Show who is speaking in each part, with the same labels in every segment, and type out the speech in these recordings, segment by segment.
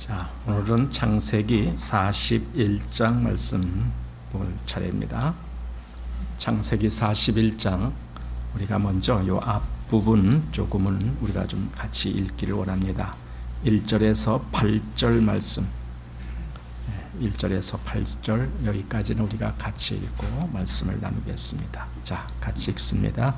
Speaker 1: 자, 오늘은 창세기 41장 말씀 볼 차례입니다. 창세기 41장 우리가 먼저 요 앞부분 조금은 우리가 좀 같이 읽기를 원합니다. 1절에서 8절 말씀, 1절에서 8절 여기까지는 우리가 같이 읽고 말씀을 나누겠습니다. 자, 같이 읽습니다.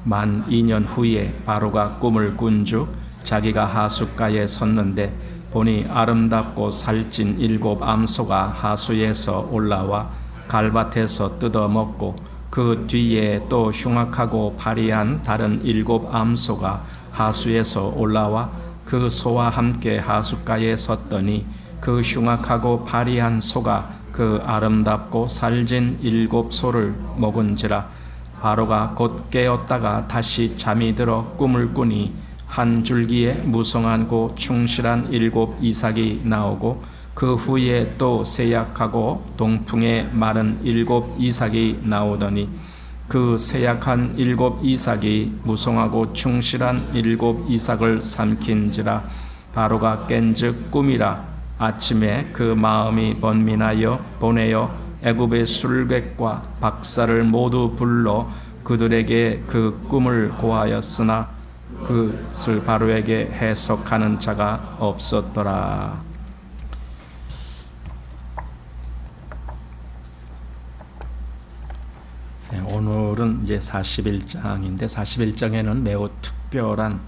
Speaker 1: 만 2년 후에 바로가 꿈을 꾼즉 자기가 하숫가에 섰는데 보니 아름답고 살찐 7 암소가 하수에서 올라와 갈밭에서 뜯어먹고 그 뒤에 또 흉악하고 파리한 다른 7 암소가 하수에서 올라와 그 소와 함께 하숫가에 섰더니 그 흉악하고 파리한 소가 그 아름답고 살찐 7 소를 먹은지라. 바로가 곧 깨었다가 다시 잠이 들어 꿈을 꾸니 한 줄기에 무성하고 충실한 7 이삭이 나오고 그 후에 또 세약하고 동풍에 마른 7 이삭이 나오더니 그 세약한 7 이삭이 무성하고 충실한 7 이삭을 삼킨지라. 바로가 깬즉 꿈이라. 아침에 그 마음이 번민하여 보내어 애굽의 술객과 박사를 모두 불러 그들에게 그 꿈을 고하였으나 그것을 바로에게 해석하는 자가 없었더라. 네, 오늘은 이제 41장인데 41장에는 매우 특별한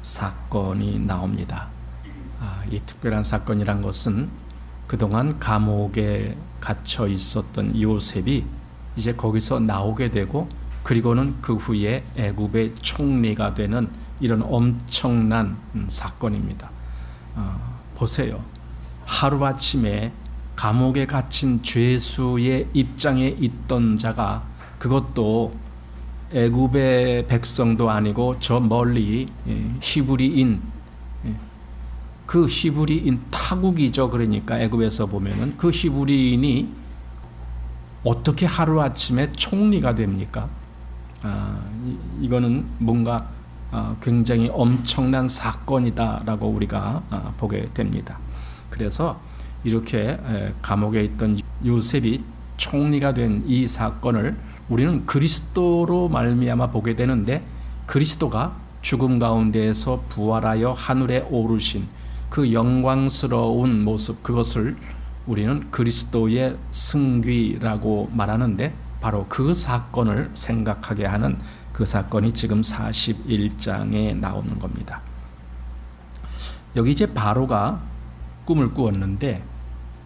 Speaker 1: 사건이 나옵니다. 이 특별한 사건이란 것은 그동안 감옥에 갇혀 있었던 요셉이 이제 거기서 나오게 되고 그리고는 그 후에 애굽의 총리가 되는 이런 엄청난 사건입니다. 보세요. 하루아침에 감옥에 갇힌 죄수의 입장에 있던 자가 그것도 애굽의 백성도 아니고 저 멀리 히브리인, 그 히브리인 타국이죠. 그러니까 애굽에서 보면은 그 히브리인이 어떻게 하루아침에 총리가 됩니까? 이거는 뭔가 굉장히 엄청난 사건이다라고 우리가 보게 됩니다. 그래서 이렇게 감옥에 있던 요셉이 총리가 된 이 사건을 우리는 그리스도로 말미암아 보게 되는데, 그리스도가 죽음 가운데에서 부활하여 하늘에 오르신 그 영광스러운 모습, 그것을 우리는 그리스도의 승귀라고 말하는데 바로 그 사건을 생각하게 하는 그 사건이 지금 41장에 나오는 겁니다. 여기 이제 바로가 꿈을 꾸었는데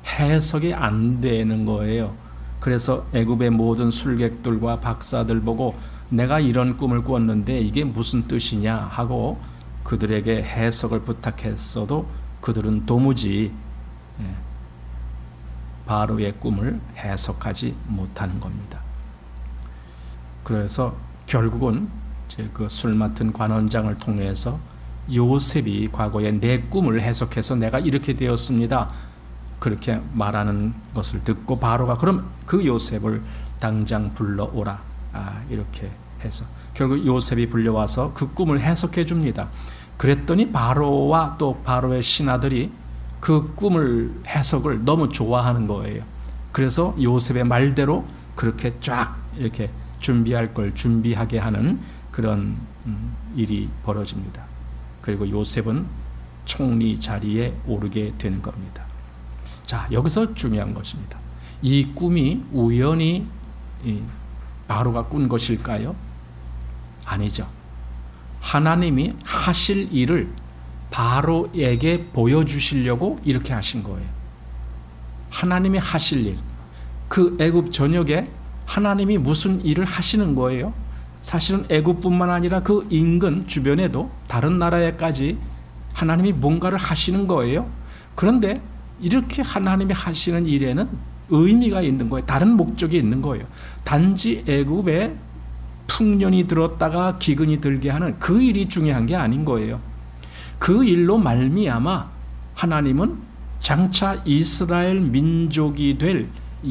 Speaker 1: 해석이 안 되는 거예요. 그래서 애굽의 모든 술객들과 박사들 보고 내가 이런 꿈을 꾸었는데 이게 무슨 뜻이냐 하고 그들에게 해석을 부탁했어도 그들은 도무지 바로의 꿈을 해석하지 못하는 겁니다. 그래서 결국은 그 술 맡은 관원장을 통해서 요셉이 과거에 내 꿈을 해석해서 내가 이렇게 되었습니다, 그렇게 말하는 것을 듣고 바로가 그럼 그 요셉을 당장 불러오라, 이렇게 해서 결국 요셉이 불려와서 그 꿈을 해석해 줍니다. 그랬더니 바로와 또 바로의 신하들이 그 꿈을 해석을 너무 좋아하는 거예요. 그래서 요셉의 말대로 그렇게 쫙 이렇게 준비할 걸 준비하게 하는 그런 일이 벌어집니다. 그리고 요셉은 총리 자리에 오르게 되는 겁니다. 자, 여기서 중요한 것입니다. 이 꿈이 우연히 바로가 꾼 것일까요? 아니죠. 하나님이 하실 일을 바로에게 보여주시려고 이렇게 하신 거예요. 하나님이 하실 일, 그 애굽 전역에 하나님이 무슨 일을 하시는 거예요? 사실은 애굽뿐만 아니라 그 인근 주변에도 다른 나라에까지 하나님이 뭔가를 하시는 거예요. 그런데 이렇게 하나님이 하시는 일에는 의미가 있는 거예요. 다른 목적이 있는 거예요. 단지 애굽에 풍년이 들었다가 기근이 들게 하는 그 일이 중요한 게 아닌 거예요. 그 일로 말미암아 하나님은 장차 이스라엘 민족이 될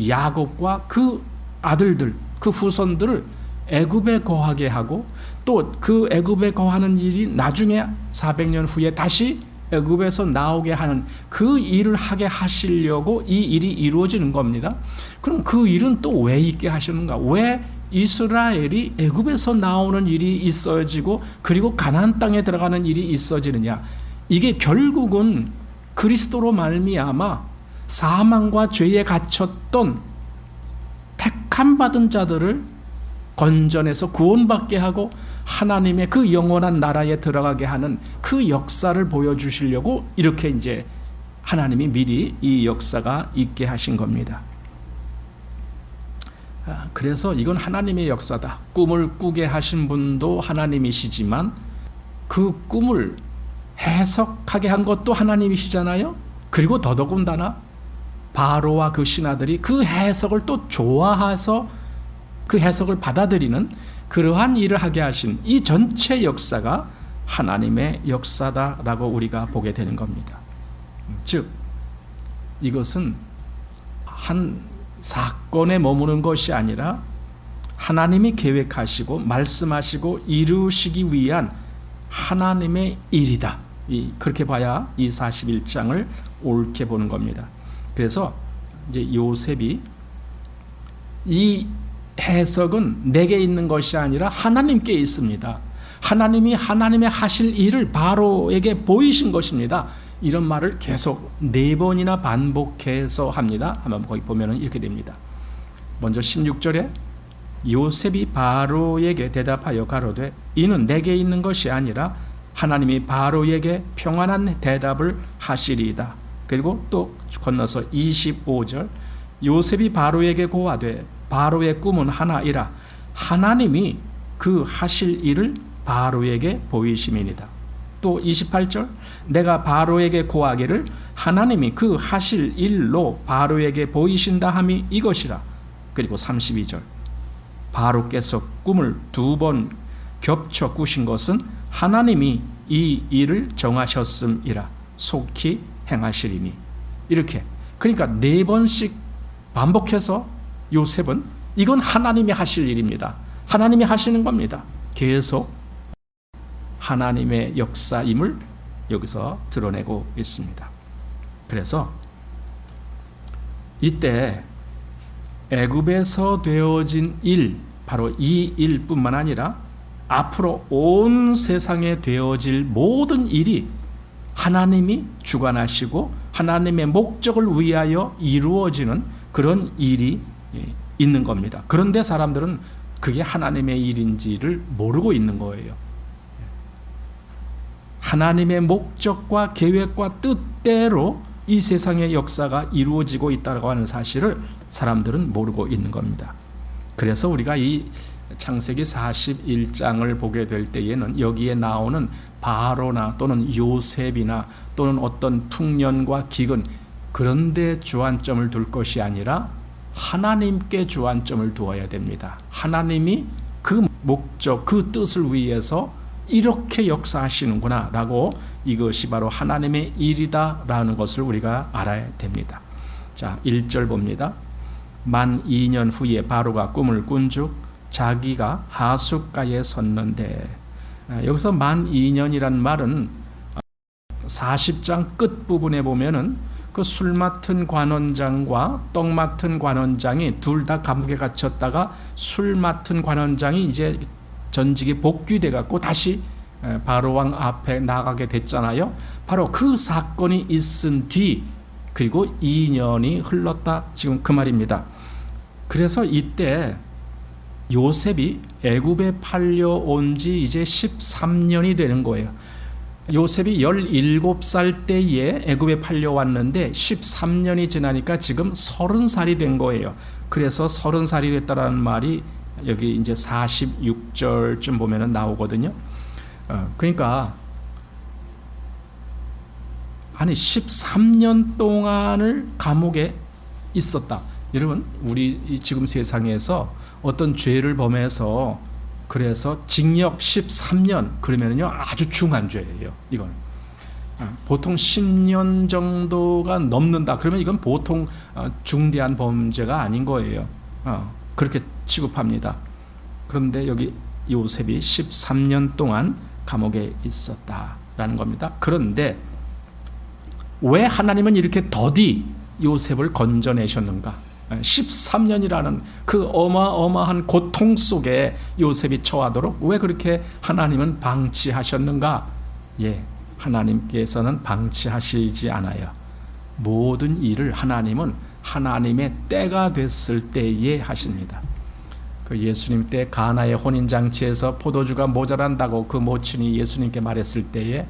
Speaker 1: 야곱과 그 아들들, 그 후손들을 애굽에 거하게 하고 또 그 애굽에 거하는 일이 나중에 400년 후에 다시 애굽에서 나오게 하는 그 일을 하게 하시려고 이 일이 이루어지는 겁니다. 그럼 그 일은 또 왜 있게 하시는가? 왜 이스라엘이 애굽에서 나오는 일이 있어지고 그리고 가나안 땅에 들어가는 일이 있어지느냐? 이게 결국은 그리스도로 말미암아 사망과 죄에 갇혔던 택함 받은 자들을 건져내서 구원받게 하고 하나님의 그 영원한 나라에 들어가게 하는 그 역사를 보여주시려고 이렇게 이제 하나님이 미리 이 역사가 있게 하신 겁니다. 그래서 이건 하나님의 역사다. 꿈을 꾸게 하신 분도 하나님이시지만 그 꿈을 해석하게 한 것도 하나님이시잖아요. 그리고 더더군다나 바로와 그 신하들이 그 해석을 또 좋아해서 그 해석을 받아들이는 그러한 일을 하게 하신 이 전체 역사가 하나님의 역사다라고 우리가 보게 되는 겁니다. 즉 이것은 한 사건에 머무는 것이 아니라 하나님이 계획하시고 말씀하시고 이루시기 위한 하나님의 일이다. 그렇게 봐야 이 41장을 옳게 보는 겁니다. 그래서 이제 요셉이 이 해석은 내게 있는 것이 아니라 하나님께 있습니다. 하나님이 하나님의 하실 일을 바로에게 보이신 것입니다. 이런 말을 계속 4번이나 반복해서 합니다. 한번 거기 보면 이렇게 됩니다. 먼저 16절에 요셉이 바로에게 대답하여 가로되 이는 내게 있는 것이 아니라 하나님이 바로에게 평안한 대답을 하시리이다. 그리고 또 건너서 25절 요셉이 바로에게 고하되 바로의 꿈은 하나이라 하나님이 그 하실 일을 바로에게 보이심이니이다. 또 28절 내가 바로에게 고하기를 하나님이 그 하실 일로 바로에게 보이신다 함이 이것이라. 그리고 32절 바로께서 꿈을 2번 겹쳐 꾸신 것은 하나님이 이 일을 정하셨음이라 속히 행하시리니. 이렇게 그러니까 4번씩 반복해서 요셉은 이건 하나님이 하실 일입니다. 하나님이 하시는 겁니다. 계속 하나님의 역사임을 여기서 드러내고 있습니다. 그래서 이때 애굽에서 되어진 일, 바로 이 일뿐만 아니라 앞으로 온 세상에 되어질 모든 일이 하나님이 주관하시고 하나님의 목적을 위하여 이루어지는 그런 일이 있는 겁니다. 그런데 사람들은 그게 하나님의 일인지를 모르고 있는 거예요. 하나님의 목적과 계획과 뜻대로 이 세상의 역사가 이루어지고 있다고 하는 사실을 사람들은 모르고 있는 겁니다. 그래서 우리가 이 창세기 41장을 보게 될 때에는 여기에 나오는 바로나 또는 요셉이나 또는 어떤 풍년과 기근 그런 데 주안점을 둘 것이 아니라 하나님께 주안점을 두어야 됩니다. 하나님이 그 목적, 그 뜻을 위해서 이렇게 역사하시는구나 라고 이것이 바로 하나님의 일이다 라는 것을 우리가 알아야 됩니다. 자, 1절 봅니다. 만 2년 후에 바로가 꿈을 꾼즉 자기가 하숫가에 섰는데, 여기서 만 2년이란 말은 40장 끝부분에 보면은 그 술 맡은 관원장과 떡 맡은 관원장이 둘 다 감옥에 갇혔다가 술 맡은 관원장이 이제 전직이 복귀돼 갖고 다시 바로왕 앞에 나가게 됐잖아요. 바로 그 사건이 있은 뒤 그리고 2년이 흘렀다, 지금 그 말입니다. 그래서 이때 요셉이 애굽에 팔려온 지 이제 13년이 되는 거예요. 요셉이 17살 때에 애굽에 팔려왔는데 13년이 지나니까 지금 30살이 된 거예요. 그래서 30살이 됐다라는 말이 여기 이제 46절쯤 보면은 나오거든요. 그러니까 아니 13년 동안을 감옥에 있었다. 여러분, 우리 지금 세상에서 어떤 죄를 범해서 그래서 징역 13년 그러면요 아주 중한 죄예요. 이건 보통 10년 정도가 넘는다 그러면 이건 보통 중대한 범죄가 아닌 거예요. 그렇게 취급합니다. 그런데 여기 요셉이 13년 동안 감옥에 있었다라는 겁니다. 그런데 왜 하나님은 이렇게 더디 요셉을 건져내셨는가? 13년이라는 그 어마어마한 고통 속에 요셉이 처하도록 왜 그렇게 하나님은 방치하셨는가? 예, 하나님께서는 방치하시지 않아요. 모든 일을 하나님은 하나님의 때가 됐을 때에 하십니다. 그 예수님 때 가나의 혼인잔치에서 포도주가 모자란다고 그 모친이 예수님께 말했을 때에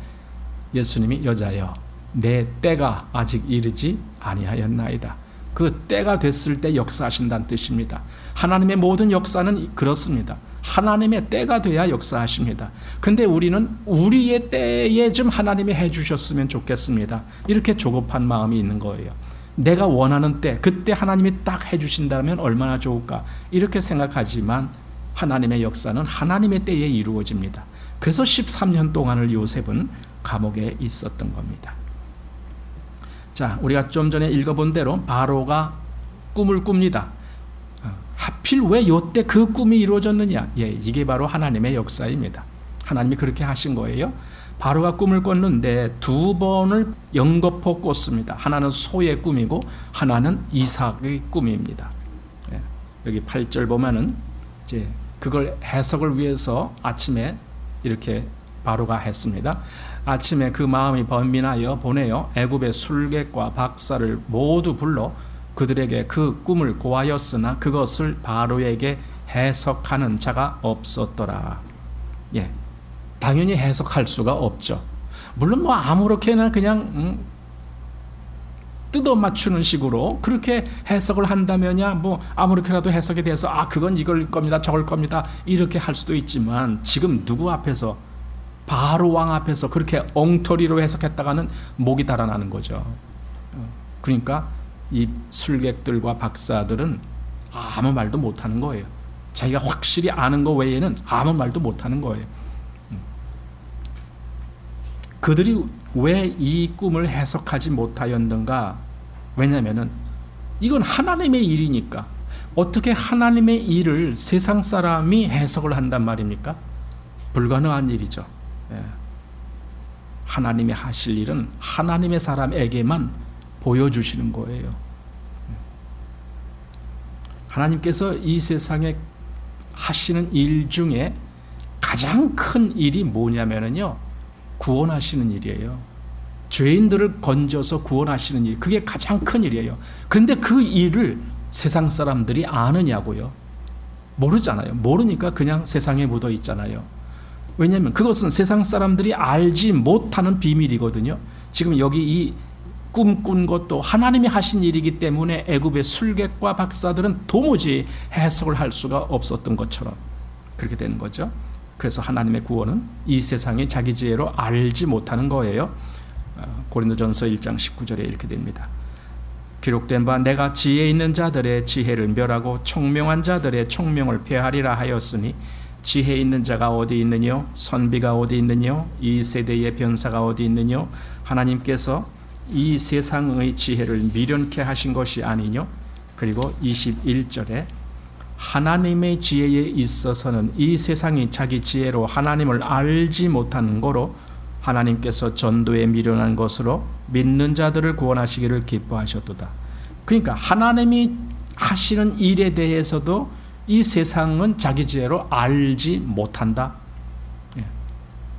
Speaker 1: 예수님이 여자여 내 때가 아직 이르지 아니하였나이다. 그 때가 됐을 때 역사하신다는 뜻입니다. 하나님의 모든 역사는 그렇습니다. 하나님의 때가 돼야 역사하십니다. 근데 우리는 우리의 때에 좀 하나님이 해주셨으면 좋겠습니다. 이렇게 조급한 마음이 있는 거예요. 내가 원하는 때, 그때 하나님이 딱 해주신다면 얼마나 좋을까 이렇게 생각하지만 하나님의 역사는 하나님의 때에 이루어집니다. 그래서 13년 동안을 요셉은 감옥에 있었던 겁니다. 자, 우리가 좀 전에 읽어본 대로 바로가 꿈을 꿉니다. 하필 왜 요때 그 꿈이 이루어졌느냐? 예, 이게 바로 하나님의 역사입니다. 하나님이 그렇게 하신 거예요. 바로가 꿈을 꿨는데 두 번을 연거푸 꿨습니다. 하나는 소의 꿈이고 하나는 이삭의 꿈입니다. 예, 여기 8절 보면은 이제 그걸 해석을 위해서 아침에 이렇게 바로가 했습니다. 아침에 그 마음이 번민하여 보내어 애굽의 술객과 박사를 모두 불러 그들에게 그 꿈을 고하였으나 그것을 바로에게 해석하는 자가 없었더라. 예, 당연히 해석할 수가 없죠. 물론 뭐 아무렇게나 그냥 뜯어 맞추는 식으로 그렇게 해석을 한다면야 뭐 아무렇게라도 해석이 돼서 아 그건 이걸 겁니다 저걸 겁니다 이렇게 할 수도 있지만 지금 누구 앞에서 바로 왕 앞에서 그렇게 엉터리로 해석했다가는 목이 달아나는 거죠. 그러니까 이 술객들과 박사들은 아무 말도 못하는 거예요. 자기가 확실히 아는 거 외에는 아무 말도 못하는 거예요. 그들이 왜 이 꿈을 해석하지 못하였는가? 왜냐하면 이건 하나님의 일이니까. 어떻게 하나님의 일을 세상 사람이 해석을 한단 말입니까? 불가능한 일이죠. 하나님이 하실 일은 하나님의 사람에게만 보여주시는 거예요. 하나님께서 이 세상에 하시는 일 중에 가장 큰 일이 뭐냐면요, 구원하시는 일이에요. 죄인들을 건져서 구원하시는 일, 그게 가장 큰 일이에요. 그런데 그 일을 세상 사람들이 아느냐고요? 모르잖아요. 모르니까 그냥 세상에 묻어 있잖아요. 왜냐하면 그것은 세상 사람들이 알지 못하는 비밀이거든요. 지금 여기 이 꿈꾼 것도 하나님이 하신 일이기 때문에 애굽의 술객과 박사들은 도무지 해석을 할 수가 없었던 것처럼 그렇게 되는 거죠. 그래서 하나님의 구원은 이 세상이 자기 지혜로 알지 못하는 거예요. 고린도전서 1장 19절에 이렇게 됩니다. 기록된 바 내가 지혜 있는 자들의 지혜를 멸하고 총명한 자들의 총명을 폐하리라 하였으니 지혜 있는 자가 어디 있느뇨? 선비가 어디 있느뇨? 이 세대의 변사가 어디 있느뇨? 하나님께서 이 세상의 지혜를 미련케 하신 것이 아니뇨? 그리고 21절에 하나님의 지혜에 있어서는 이 세상이 자기 지혜로 하나님을 알지 못하는 거로 하나님께서 전도에 미련한 것으로 믿는 자들을 구원하시기를 기뻐하셨도다. 그러니까 하나님이 하시는 일에 대해서도 이 세상은 자기 지혜로 알지 못한다.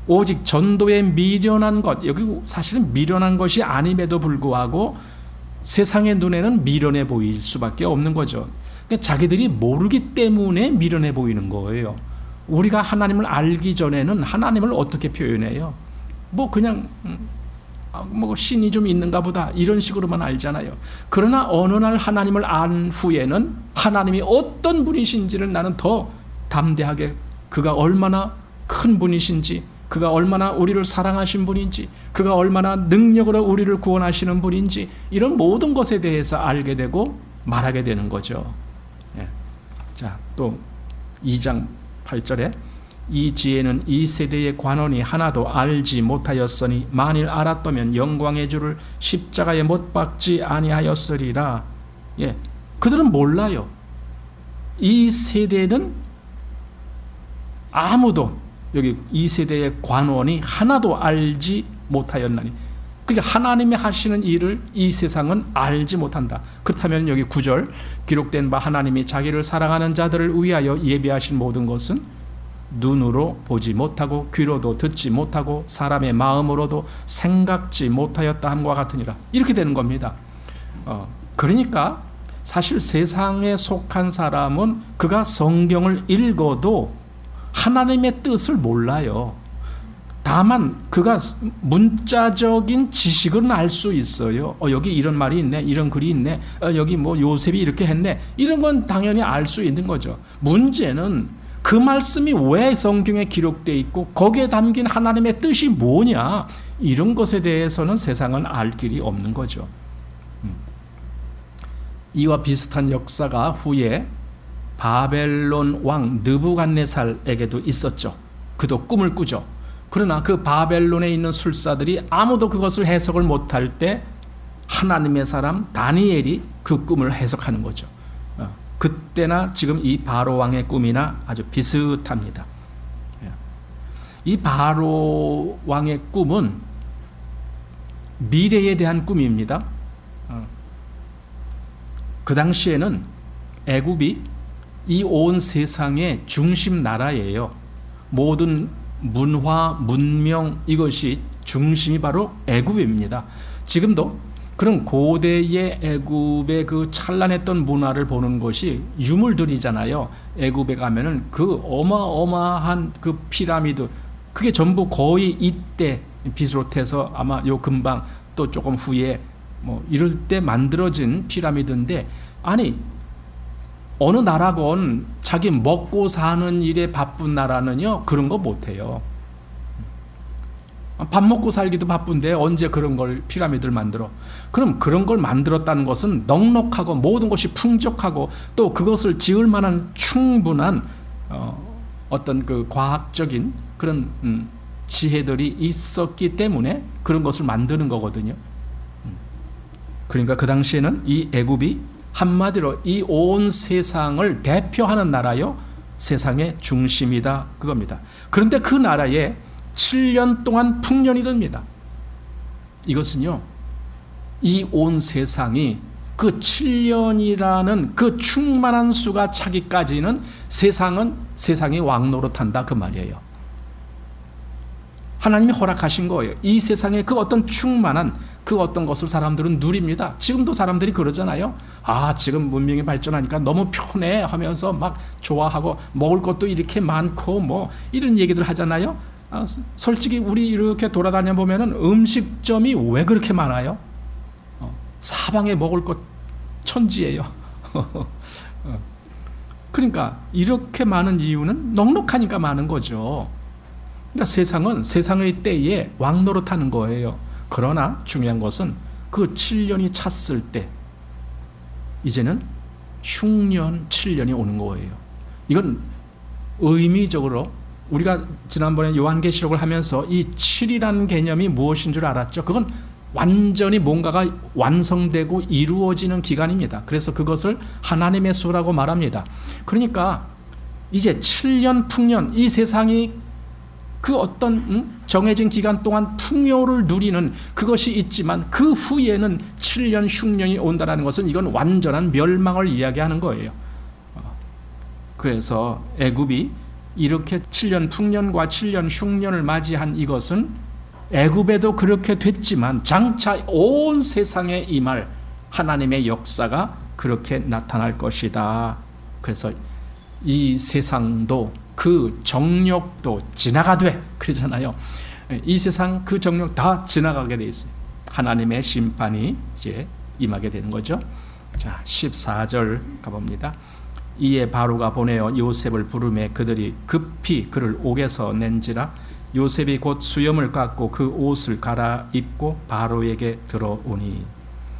Speaker 1: 오직 전도에 미련한 것, 여기 사실은 미련한 것이 아님에도 불구하고 세상의 눈에는 미련해 보일 수밖에 없는 거죠. 그러니까 자기들이 모르기 때문에 미련해 보이는 거예요. 우리가 하나님을 알기 전에는 하나님을 어떻게 표현해요? 뭐 그냥 뭐 신이 좀 있는가 보다 이런 식으로만 알잖아요. 그러나 어느 날 하나님을 안 후에는 하나님이 어떤 분이신지를 나는 더 담대하게, 그가 얼마나 큰 분이신지, 그가 얼마나 우리를 사랑하신 분인지, 그가 얼마나 능력으로 우리를 구원하시는 분인지, 이런 모든 것에 대해서 알게 되고 말하게 되는 거죠. 자, 또 2장 8절에 이 지혜는 이 세대의 관원이 하나도 알지 못하였으니 만일 알았다면 영광의 주를 십자가에 못 박지 아니하였으리라. 예, 그들은 몰라요. 이 세대는 아무도, 여기 이 세대의 관원이 하나도 알지 못하였나니, 그러니까 하나님이 하시는 일을 이 세상은 알지 못한다. 그렇다면 여기 9절 기록된 바 하나님이 자기를 사랑하는 자들을 위하여 예비하신 모든 것은 눈으로 보지 못하고 귀로도 듣지 못하고 사람의 마음으로도 생각지 못하였다 함과 같으니라. 이렇게 되는 겁니다. 그러니까 사실 세상에 속한 사람은 그가 성경을 읽어도 하나님의 뜻을 몰라요. 다만 그가 문자적인 지식은 알 수 있어요. 여기 이런 말이 있네, 이런 글이 있네, 여기 뭐 요셉이 이렇게 했네, 이런 건 당연히 알 수 있는 거죠. 문제는 그 말씀이 왜 성경에 기록되어 있고 거기에 담긴 하나님의 뜻이 뭐냐, 이런 것에 대해서는 세상은 알 길이 없는 거죠. 이와 비슷한 역사가 후에 바벨론 왕 느부갓네살에게도 있었죠. 그도 꿈을 꾸죠. 그러나 그 바벨론에 있는 술사들이 아무도 그것을 해석을 못할 때 하나님의 사람 다니엘이 그 꿈을 해석하는 거죠. 그때나 지금 이 바로 왕의 꿈이나 아주 비슷합니다. 이 바로 왕의 꿈은 미래에 대한 꿈입니다. 그 당시에는 애굽이 이 온 세상의 중심 나라예요. 모든 문화, 문명, 이것이 중심이 바로 애굽입니다. 지금도 그런 고대의 애굽의 그 찬란했던 문화를 보는 것이 유물들이잖아요. 애굽에 가면은 그 어마어마한 그 피라미드, 그게 전부 거의 이때 비롯해서 아마 요 금방 또 조금 후에 뭐 이럴 때 만들어진 피라미드인데, 아니 어느 나라건 자기 먹고 사는 일에 바쁜 나라는요 그런 거 못해요. 밥 먹고 살기도 바쁜데 언제 그런 걸 피라미드를 만들어? 그럼 그런 걸 만들었다는 것은 넉넉하고 모든 것이 풍족하고 또 그것을 지을 만한 충분한 어떤 그 과학적인 그런 지혜들이 있었기 때문에 그런 것을 만드는 거거든요. 그러니까 그 당시에는 이 애굽이 한마디로 이 온 세상을 대표하는 나라요, 세상의 중심이다, 그겁니다. 그런데 그 나라에 7년 동안 풍년이 듭니다. 이것은요, 이 온 세상이 그 7년이라는 그 충만한 수가 차기까지는 세상은 세상이 왕노릇한다, 그 말이에요. 하나님이 허락하신 거예요. 이 세상에 그 어떤 충만한 그 어떤 것을 사람들은 누립니다. 지금도 사람들이 그러잖아요. 지금 문명이 발전하니까 너무 편해 하면서 막 좋아하고 먹을 것도 이렇게 많고 뭐 이런 얘기들 하잖아요. 솔직히 우리 이렇게 돌아다녀 보면은 음식점이 왜 그렇게 많아요? 사방에 먹을 것 천지예요. 그러니까 이렇게 많은 이유는 넉넉하니까 많은 거죠. 그러니까 세상은 세상의 때에 왕노릇하는 거예요. 그러나 중요한 것은 그 7년이 찼을 때 이제는 흉년 7년이 오는 거예요. 이건 의미적으로 우리가 지난번에 요한계시록을 하면서 이 7이라는 개념이 무엇인 줄 알았죠? 그건 완전히 뭔가가 완성되고 이루어지는 기간입니다. 그래서 그것을 하나님의 수라고 말합니다. 그러니까 이제 7년 풍년, 이 세상이 그 어떤 정해진 기간 동안 풍요를 누리는 그것이 있지만 그 후에는 7년 흉년이 온다는 것은 이건 완전한 멸망을 이야기하는 거예요. 그래서 애굽이 이렇게 7년 풍년과 7년 흉년을 맞이한 이것은 애굽에도 그렇게 됐지만 장차 온 세상에 임할 하나님의 역사가 그렇게 나타날 것이다. 그래서 이 세상도 그 정욕도 지나가되 그러잖아요. 이 세상 그 정욕 다 지나가게 돼 있어요. 하나님의 심판이 이제 임하게 되는 거죠. 자, 14절 가봅니다. 이에 바로가 보내어 요셉을 부르매 그들이 급히 그를 옥에서 낸지라. 요셉이 곧 수염을 깎고 그 옷을 갈아입고 바로에게 들어오니.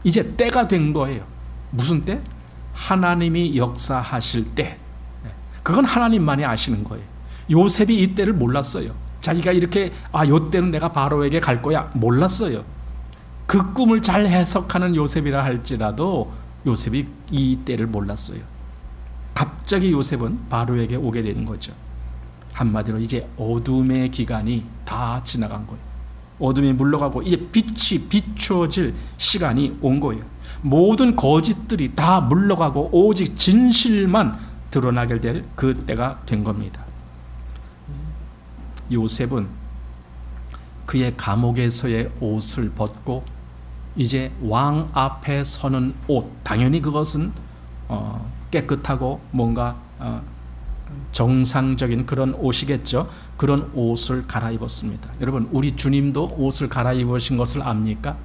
Speaker 1: 이제 때가 된 거예요. 무슨 때? 하나님이 역사하실 때. 그건 하나님만이 아시는 거예요. 요셉이 이 때를 몰랐어요. 자기가 이렇게 요 때는 내가 바로에게 갈 거야 몰랐어요. 그 꿈을 잘 해석하는 요셉이라 할지라도 요셉이 이 때를 몰랐어요. 갑자기 요셉은 바로에게 오게 되는 거죠. 한마디로 이제 어둠의 기간이 다 지나간 거예요. 어둠이 물러가고 이제 빛이 비추어질 시간이 온 거예요. 모든 거짓들이 다 물러가고 오직 진실만 드러나게 될 그 때가 된 겁니다. 요셉은 그의 감옥에서의 옷을 벗고 이제 왕 앞에 서는 옷, 당연히 그것은 깨끗하고 뭔가 정상적인 그런 옷이겠죠. 그런 옷을 갈아입었습니다. 여러분, 우리 주님도 옷을 갈아입으신 것을 압니까?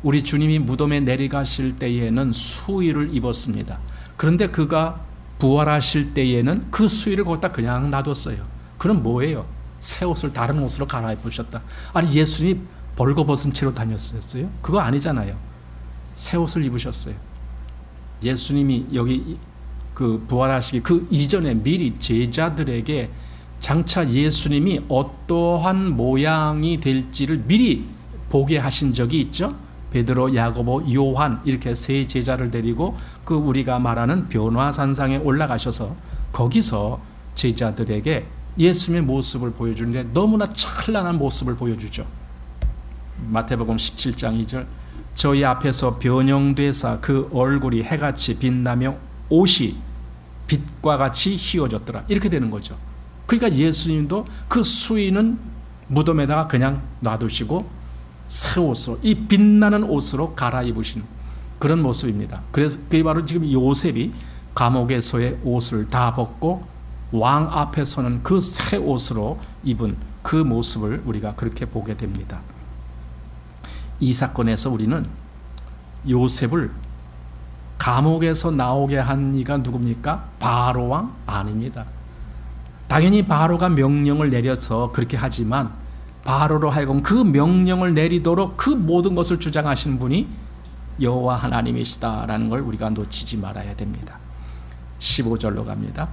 Speaker 1: 우리 주님이 무덤에 내려가실 때에는 수의를 입었습니다. 그런데 그가 부활하실 때에는 그 수의를 거기다 그냥 놔뒀어요. 그럼 뭐예요? 새 옷을 다른 옷으로 갈아입으셨다. 아니, 예수님이 벌거벗은 채로 다녔어요? 그거 아니잖아요. 새 옷을 입으셨어요. 예수님이 여기 그 부활하시기 그 이전에 미리 제자들에게 장차 예수님이 어떠한 모양이 될지를 미리 보게 하신 적이 있죠. 베드로, 야고보, 요한 이렇게 세 제자를 데리고 그 우리가 말하는 변화산상에 올라가셔서 거기서 제자들에게 예수님의 모습을 보여주는데 너무나 찬란한 모습을 보여주죠. 마태복음 17장 2절, 저희 앞에서 변형되사 그 얼굴이 해같이 빛나며 옷이 빛과 같이 휘어졌더라. 이렇게 되는 거죠. 그러니까 예수님도 그 수의는 무덤에다가 그냥 놔두시고 새 옷으로, 이 빛나는 옷으로 갈아입으신 그런 모습입니다. 그래서 그게 바로 지금 요셉이 감옥에서의 옷을 다 벗고 왕 앞에 서는 그 새 옷으로 입은 그 모습을 우리가 그렇게 보게 됩니다. 이 사건에서 우리는 요셉을 감옥에서 나오게 한 이가 누굽니까? 바로 왕? 아닙니다. 당연히 바로가 명령을 내려서 그렇게 하지만 바로로 하여금 그 명령을 내리도록 그 모든 것을 주장하신 분이 여호와 하나님이시다라는 걸 우리가 놓치지 말아야 됩니다. 15절로 갑니다.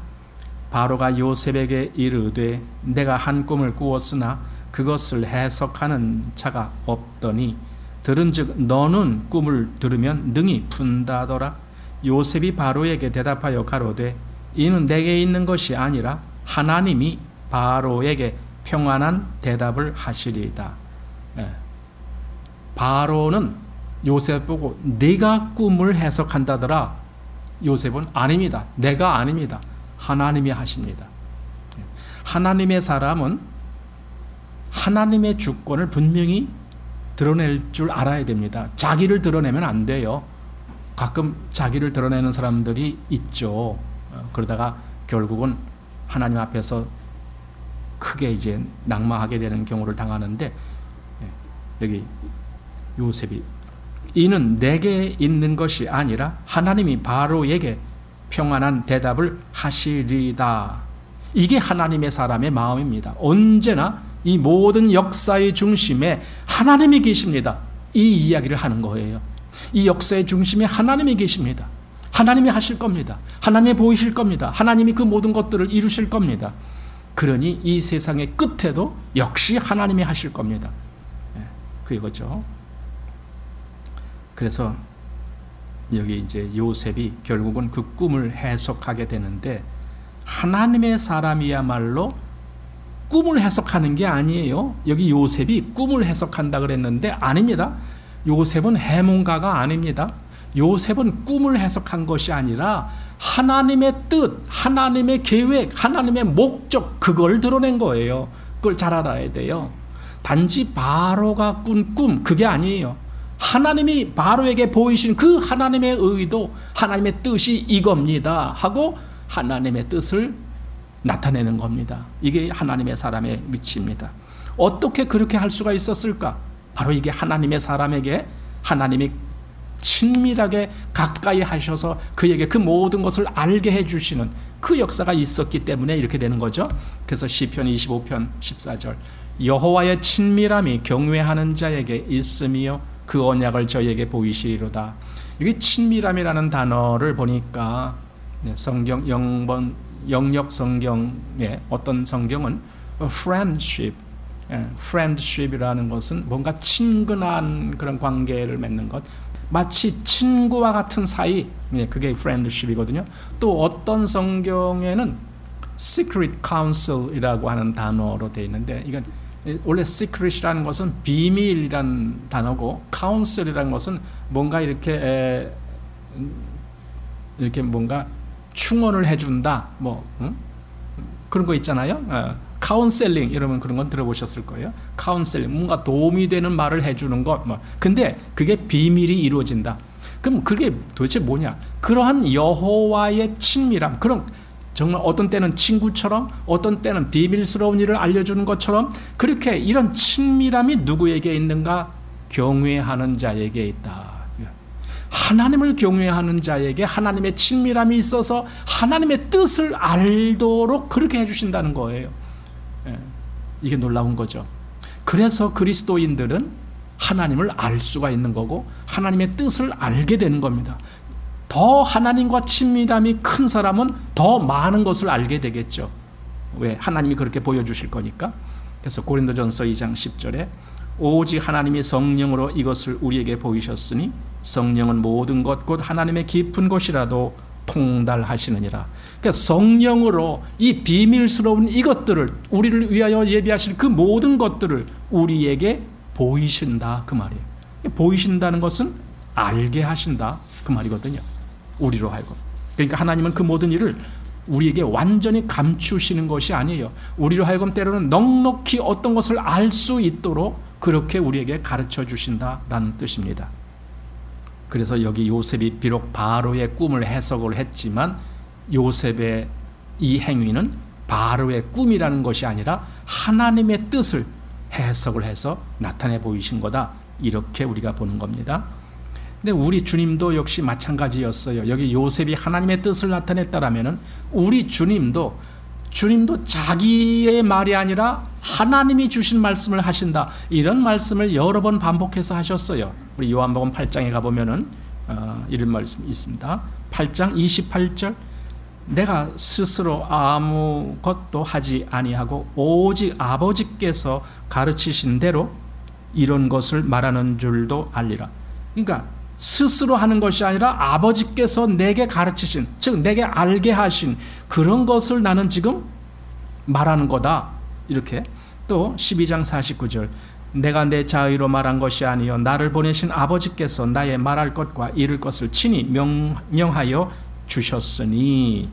Speaker 1: 바로가 요셉에게 이르되 내가 한 꿈을 꾸었으나 그것을 해석하는 자가 없더니 들은즉 너는 꿈을 들으면 능히 푼다더라. 요셉이 바로에게 대답하여 가로되 이는 내게 있는 것이 아니라 하나님이 바로에게 평안한 대답을 하시리이다. 바로는 요셉 보고 네가 꿈을 해석한다더라. 요셉은 아닙니다. 내가 아닙니다. 하나님이 하십니다. 하나님의 사람은 하나님의 주권을 분명히 드러낼 줄 알아야 됩니다. 자기를 드러내면 안 돼요. 가끔 자기를 드러내는 사람들이 있죠. 그러다가 결국은 하나님 앞에서 크게 이제 낙마하게 되는 경우를 당하는데, 여기 요셉이 이는 내게 있는 것이 아니라 하나님이 바로에게 평안한 대답을 하시리다. 이게 하나님의 사람의 마음입니다. 언제나 이 모든 역사의 중심에 하나님이 계십니다. 이 이야기를 하는 거예요. 이 역사의 중심에 하나님이 계십니다. 하나님이 하실 겁니다. 하나님이 보이실 겁니다. 하나님이 그 모든 것들을 이루실 겁니다. 그러니 이 세상의 끝에도 역시 하나님이 하실 겁니다. 그거죠. 그래서 여기 이제 요셉이 결국은 그 꿈을 해석하게 되는데, 하나님의 사람이야말로 꿈을 해석하는 게 아니에요. 여기 요셉이 꿈을 해석한다 그랬는데 아닙니다. 요셉은 해몽가가 아닙니다. 요셉은 꿈을 해석한 것이 아니라 하나님의 뜻, 하나님의 계획, 하나님의 목적, 그걸 드러낸 거예요. 그걸 잘 알아야 돼요. 단지 바로가 꾼 꿈, 그게 아니에요. 하나님이 바로에게 보이신 그 하나님의 의도, 하나님의 뜻이 이겁니다 하고 하나님의 뜻을 나타내는 겁니다. 이게 하나님의 사람의 위치입니다. 어떻게 그렇게 할 수가 있었을까? 바로 이게 하나님의 사람에게 하나님이 친밀하게 가까이 하셔서 그에게 그 모든 것을 알게 해주시는 그 역사가 있었기 때문에 이렇게 되는 거죠. 그래서 시편 25편 14절, 여호와의 친밀함이 경외하는 자에게 있으며 그 언약을 저에게 보이시리로다. 여기 친밀함이라는 단어를 보니까 성경 영역 성경에 어떤 성경은 friendship, friendship이라는 것은 뭔가 친근한 그런 관계를 맺는 것, 마치 친구와 같은 사이, 그게 friendship이거든요. 또 어떤 성경에는 secret counsel이라고 하는 단어로 되어 있는데, 이건 원래 secret이라는 것은 비밀이라는 단어고 counsel이라는 것은 뭔가 이렇게 뭔가 충원을 해준다 그런 거 있잖아요. 카운셀링 이러면 그런 건 들어보셨을 거예요. 카운셀링 뭔가 도움이 되는 말을 해주는 것 근데 그게 비밀이 이루어진다. 그럼 그게 도대체 뭐냐? 그러한 여호와의 친밀함, 그런 정말 어떤 때는 친구처럼 어떤 때는 비밀스러운 일을 알려주는 것처럼 그렇게 이런 친밀함이 누구에게 있는가? 경외하는 자에게 있다. 하나님을 경외하는 자에게 하나님의 친밀함이 있어서 하나님의 뜻을 알도록 그렇게 해주신다는 거예요. 이게 놀라운 거죠. 그래서 그리스도인들은 하나님을 알 수가 있는 거고 하나님의 뜻을 알게 되는 겁니다. 더 하나님과 친밀함이 큰 사람은 더 많은 것을 알게 되겠죠. 왜? 하나님이 그렇게 보여주실 거니까. 그래서 고린도전서 2장 10절에 오직 하나님이 성령으로 이것을 우리에게 보이셨으니 성령은 모든 것 곧 하나님의 깊은 것이라도 통달하시느니라. 그러니까 성령으로 이 비밀스러운 이것들을 우리를 위하여 예비하실 그 모든 것들을 우리에게 보이신다 그 말이에요. 보이신다는 것은 알게 하신다 그 말이거든요. 우리로 하여금. 그러니까 하나님은 그 모든 일을 우리에게 완전히 감추시는 것이 아니에요. 우리로 하여금 때로는 넉넉히 어떤 것을 알 수 있도록 그렇게 우리에게 가르쳐 주신다라는 뜻입니다. 그래서 여기 요셉이 비록 바로의 꿈을 해석을 했지만 요셉의 이 행위는 바로의 꿈이라는 것이 아니라 하나님의 뜻을 해석을 해서 나타내 보이신 거다. 이렇게 우리가 보는 겁니다. 근데 우리 주님도 역시 마찬가지였어요. 여기 요셉이 하나님의 뜻을 나타냈다라면은 우리 주님도 자기의 말이 아니라 하나님이 주신 말씀을 하신다. 이런 말씀을 여러 번 반복해서 하셨어요. 우리 요한복음 8장에 가보면은 이런 말씀이 있습니다. 8장 28절 내가 스스로 아무것도 하지 아니하고 오직 아버지께서 가르치신 대로 이런 것을 말하는 줄도 알리라. 그러니까 스스로 하는 것이 아니라 아버지께서 내게 가르치신, 즉 내게 알게 하신 그런 것을 나는 지금 말하는 거다. 이렇게 또 12장 49절 내가 내 자의로 말한 것이 아니요 나를 보내신 아버지께서 나의 말할 것과 이룰 것을 친히 명령하여 주셨으니.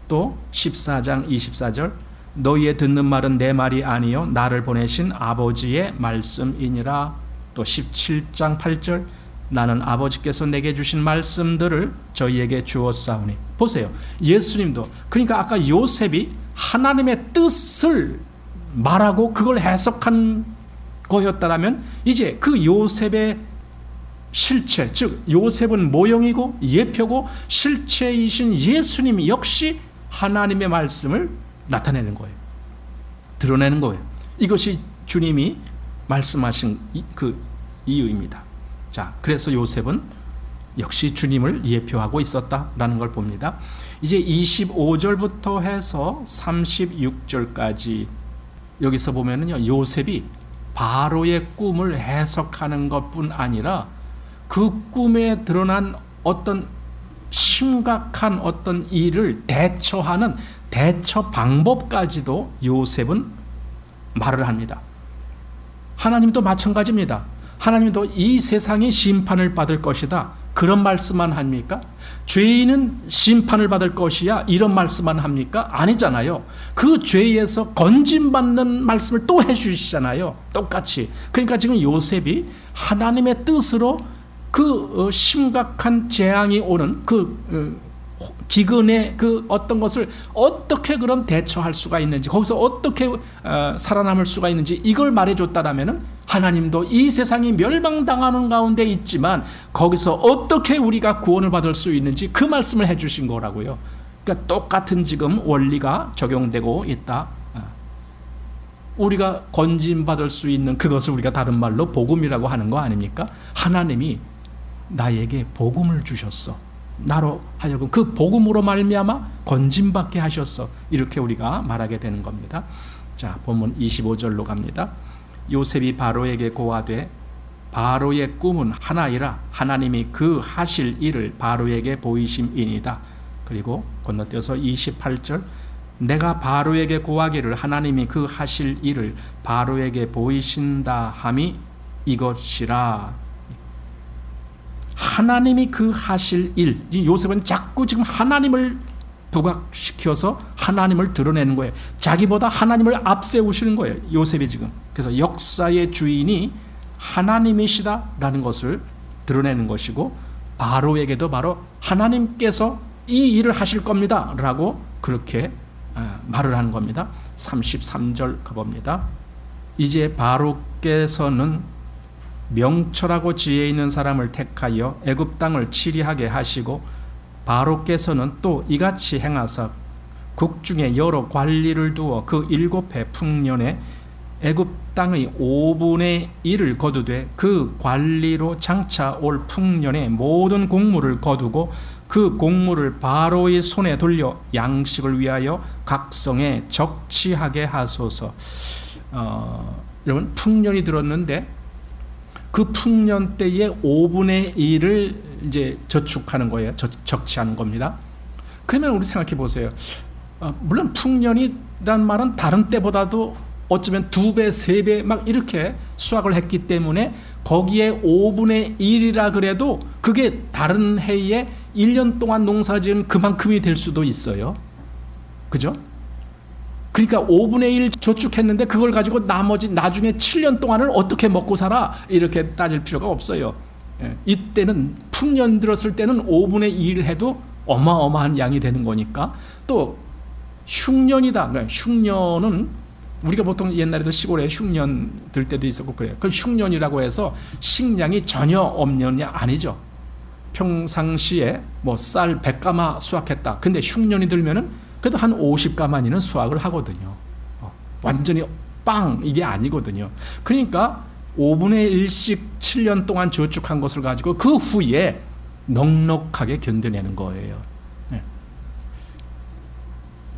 Speaker 1: 또 14장 24절 너희의 듣는 말은 내 말이 아니요 나를 보내신 아버지의 말씀이니라. 또 17장 8절 나는 아버지께서 내게 주신 말씀들을 저희에게 주었사오니. 보세요. 예수님도 그러니까 아까 요셉이 하나님의 뜻을 말하고 그걸 해석한 거였다라면 이제 그 요셉의 실체, 즉 요셉은 모형이고 예표고 실체이신 예수님이 역시 하나님의 말씀을 나타내는 거예요. 드러내는 거예요. 이것이 주님이 말씀하신 그 이유입니다. 자, 그래서 요셉은 역시 주님을 예표하고 있었다라는 걸 봅니다. 이제 25절부터 해서 36절까지 여기서 보면은요, 요셉이 바로의 꿈을 해석하는 것뿐 아니라 그 꿈에 드러난 어떤 심각한 어떤 일을 대처하는 대처 방법까지도 요셉은 말을 합니다. 하나님도 마찬가지입니다. 하나님도 이 세상이 심판을 받을 것이다. 그런 말씀만 합니까? 죄인은 심판을 받을 것이야. 이런 말씀만 합니까? 아니잖아요. 그 죄에서 건진받는 말씀을 또 해주시잖아요. 똑같이. 그러니까 지금 요셉이 하나님의 뜻으로 그 심각한 재앙이 오는 그 기근의 그 어떤 것을 어떻게 그럼 대처할 수가 있는지, 거기서 어떻게 살아남을 수가 있는지 이걸 말해줬다라면은 하나님도 이 세상이 멸망당하는 가운데 있지만 거기서 어떻게 우리가 구원을 받을 수 있는지 그 말씀을 해주신 거라고요. 그러니까 똑같은 지금 원리가 적용되고 있다. 우리가 건진받을 수 있는 그것을 우리가 다른 말로 복음이라고 하는 거 아닙니까? 하나님이 나에게 복음을 주셨어. 나로 하여금 그 복음으로 말미암아 건진받게 하셨어. 이렇게 우리가 말하게 되는 겁니다. 자, 본문 25절로 갑니다. 요셉이 바로에게 고하되 바로의 꿈은 하나이라 하나님이 그 하실 일을 바로에게 보이심이니이다. 그리고 건너뛰어서 28절 내가 바로에게 고하기를 하나님이 그 하실 일을 바로에게 보이신다 함이 이것이라. 하나님이 그 하실 일, 요셉은 자꾸 지금 하나님을 부각시켜서 하나님을 드러내는 거예요. 자기보다 하나님을 앞세우시는 거예요, 요셉이 지금. 그래서 역사의 주인이 하나님이시다라는 것을 드러내는 것이고, 바로에게도 바로 하나님께서 이 일을 하실 겁니다 라고 그렇게 말을 하는 겁니다. 33절 가봅니다. 이제 바로께서는 명철하고 지혜 있는 사람을 택하여 애굽 땅을 치리하게 하시고, 바로께서는 또 이같이 행하사 국중에 여러 관리를 두어 그 7해 풍년에 애굽 땅의 5분의 1을 거두되 그 관리로 장차 올 풍년에 모든 곡물을 거두고 그 곡물을 바로의 손에 돌려 양식을 위하여 각 성에 적치하게 하소서. 여러분, 풍년이 들었는데 그 풍년 때의 5분의 1을 이제 저축하는 거예요. 적치하는 겁니다. 그러면 우리 생각해 보세요. 물론 풍년이란 말은 다른 때보다도 어쩌면 2배, 3배 막 이렇게 수확을 했기 때문에 거기에 5분의 1이라 그래도 그게 다른 해에 1년 동안 농사지은 그만큼이 될 수도 있어요. 그죠? 그러니까 5분의 1 저축했는데 그걸 가지고 나머지 나중에 7년 동안을 어떻게 먹고 살아? 이렇게 따질 필요가 없어요. 이때는 풍년 들었을 때는 5분의 1 해도 어마어마한 양이 되는 거니까. 또 흉년이다. 그러니까 흉년은 우리가 보통 옛날에도 시골에 흉년 들 때도 있었고 그래요. 그 흉년이라고 해서 식량이 전혀 없는 게 아니죠. 평상시에 뭐 쌀 100가마 수확했다. 근데 흉년이 들면은 그래도 한 50가마니는 수확을 하거든요. 완전히 빵 이게 아니거든요. 그러니까 5분의 1씩 7년 동안 저축한 것을 가지고 그 후에 넉넉하게 견뎌내는 거예요.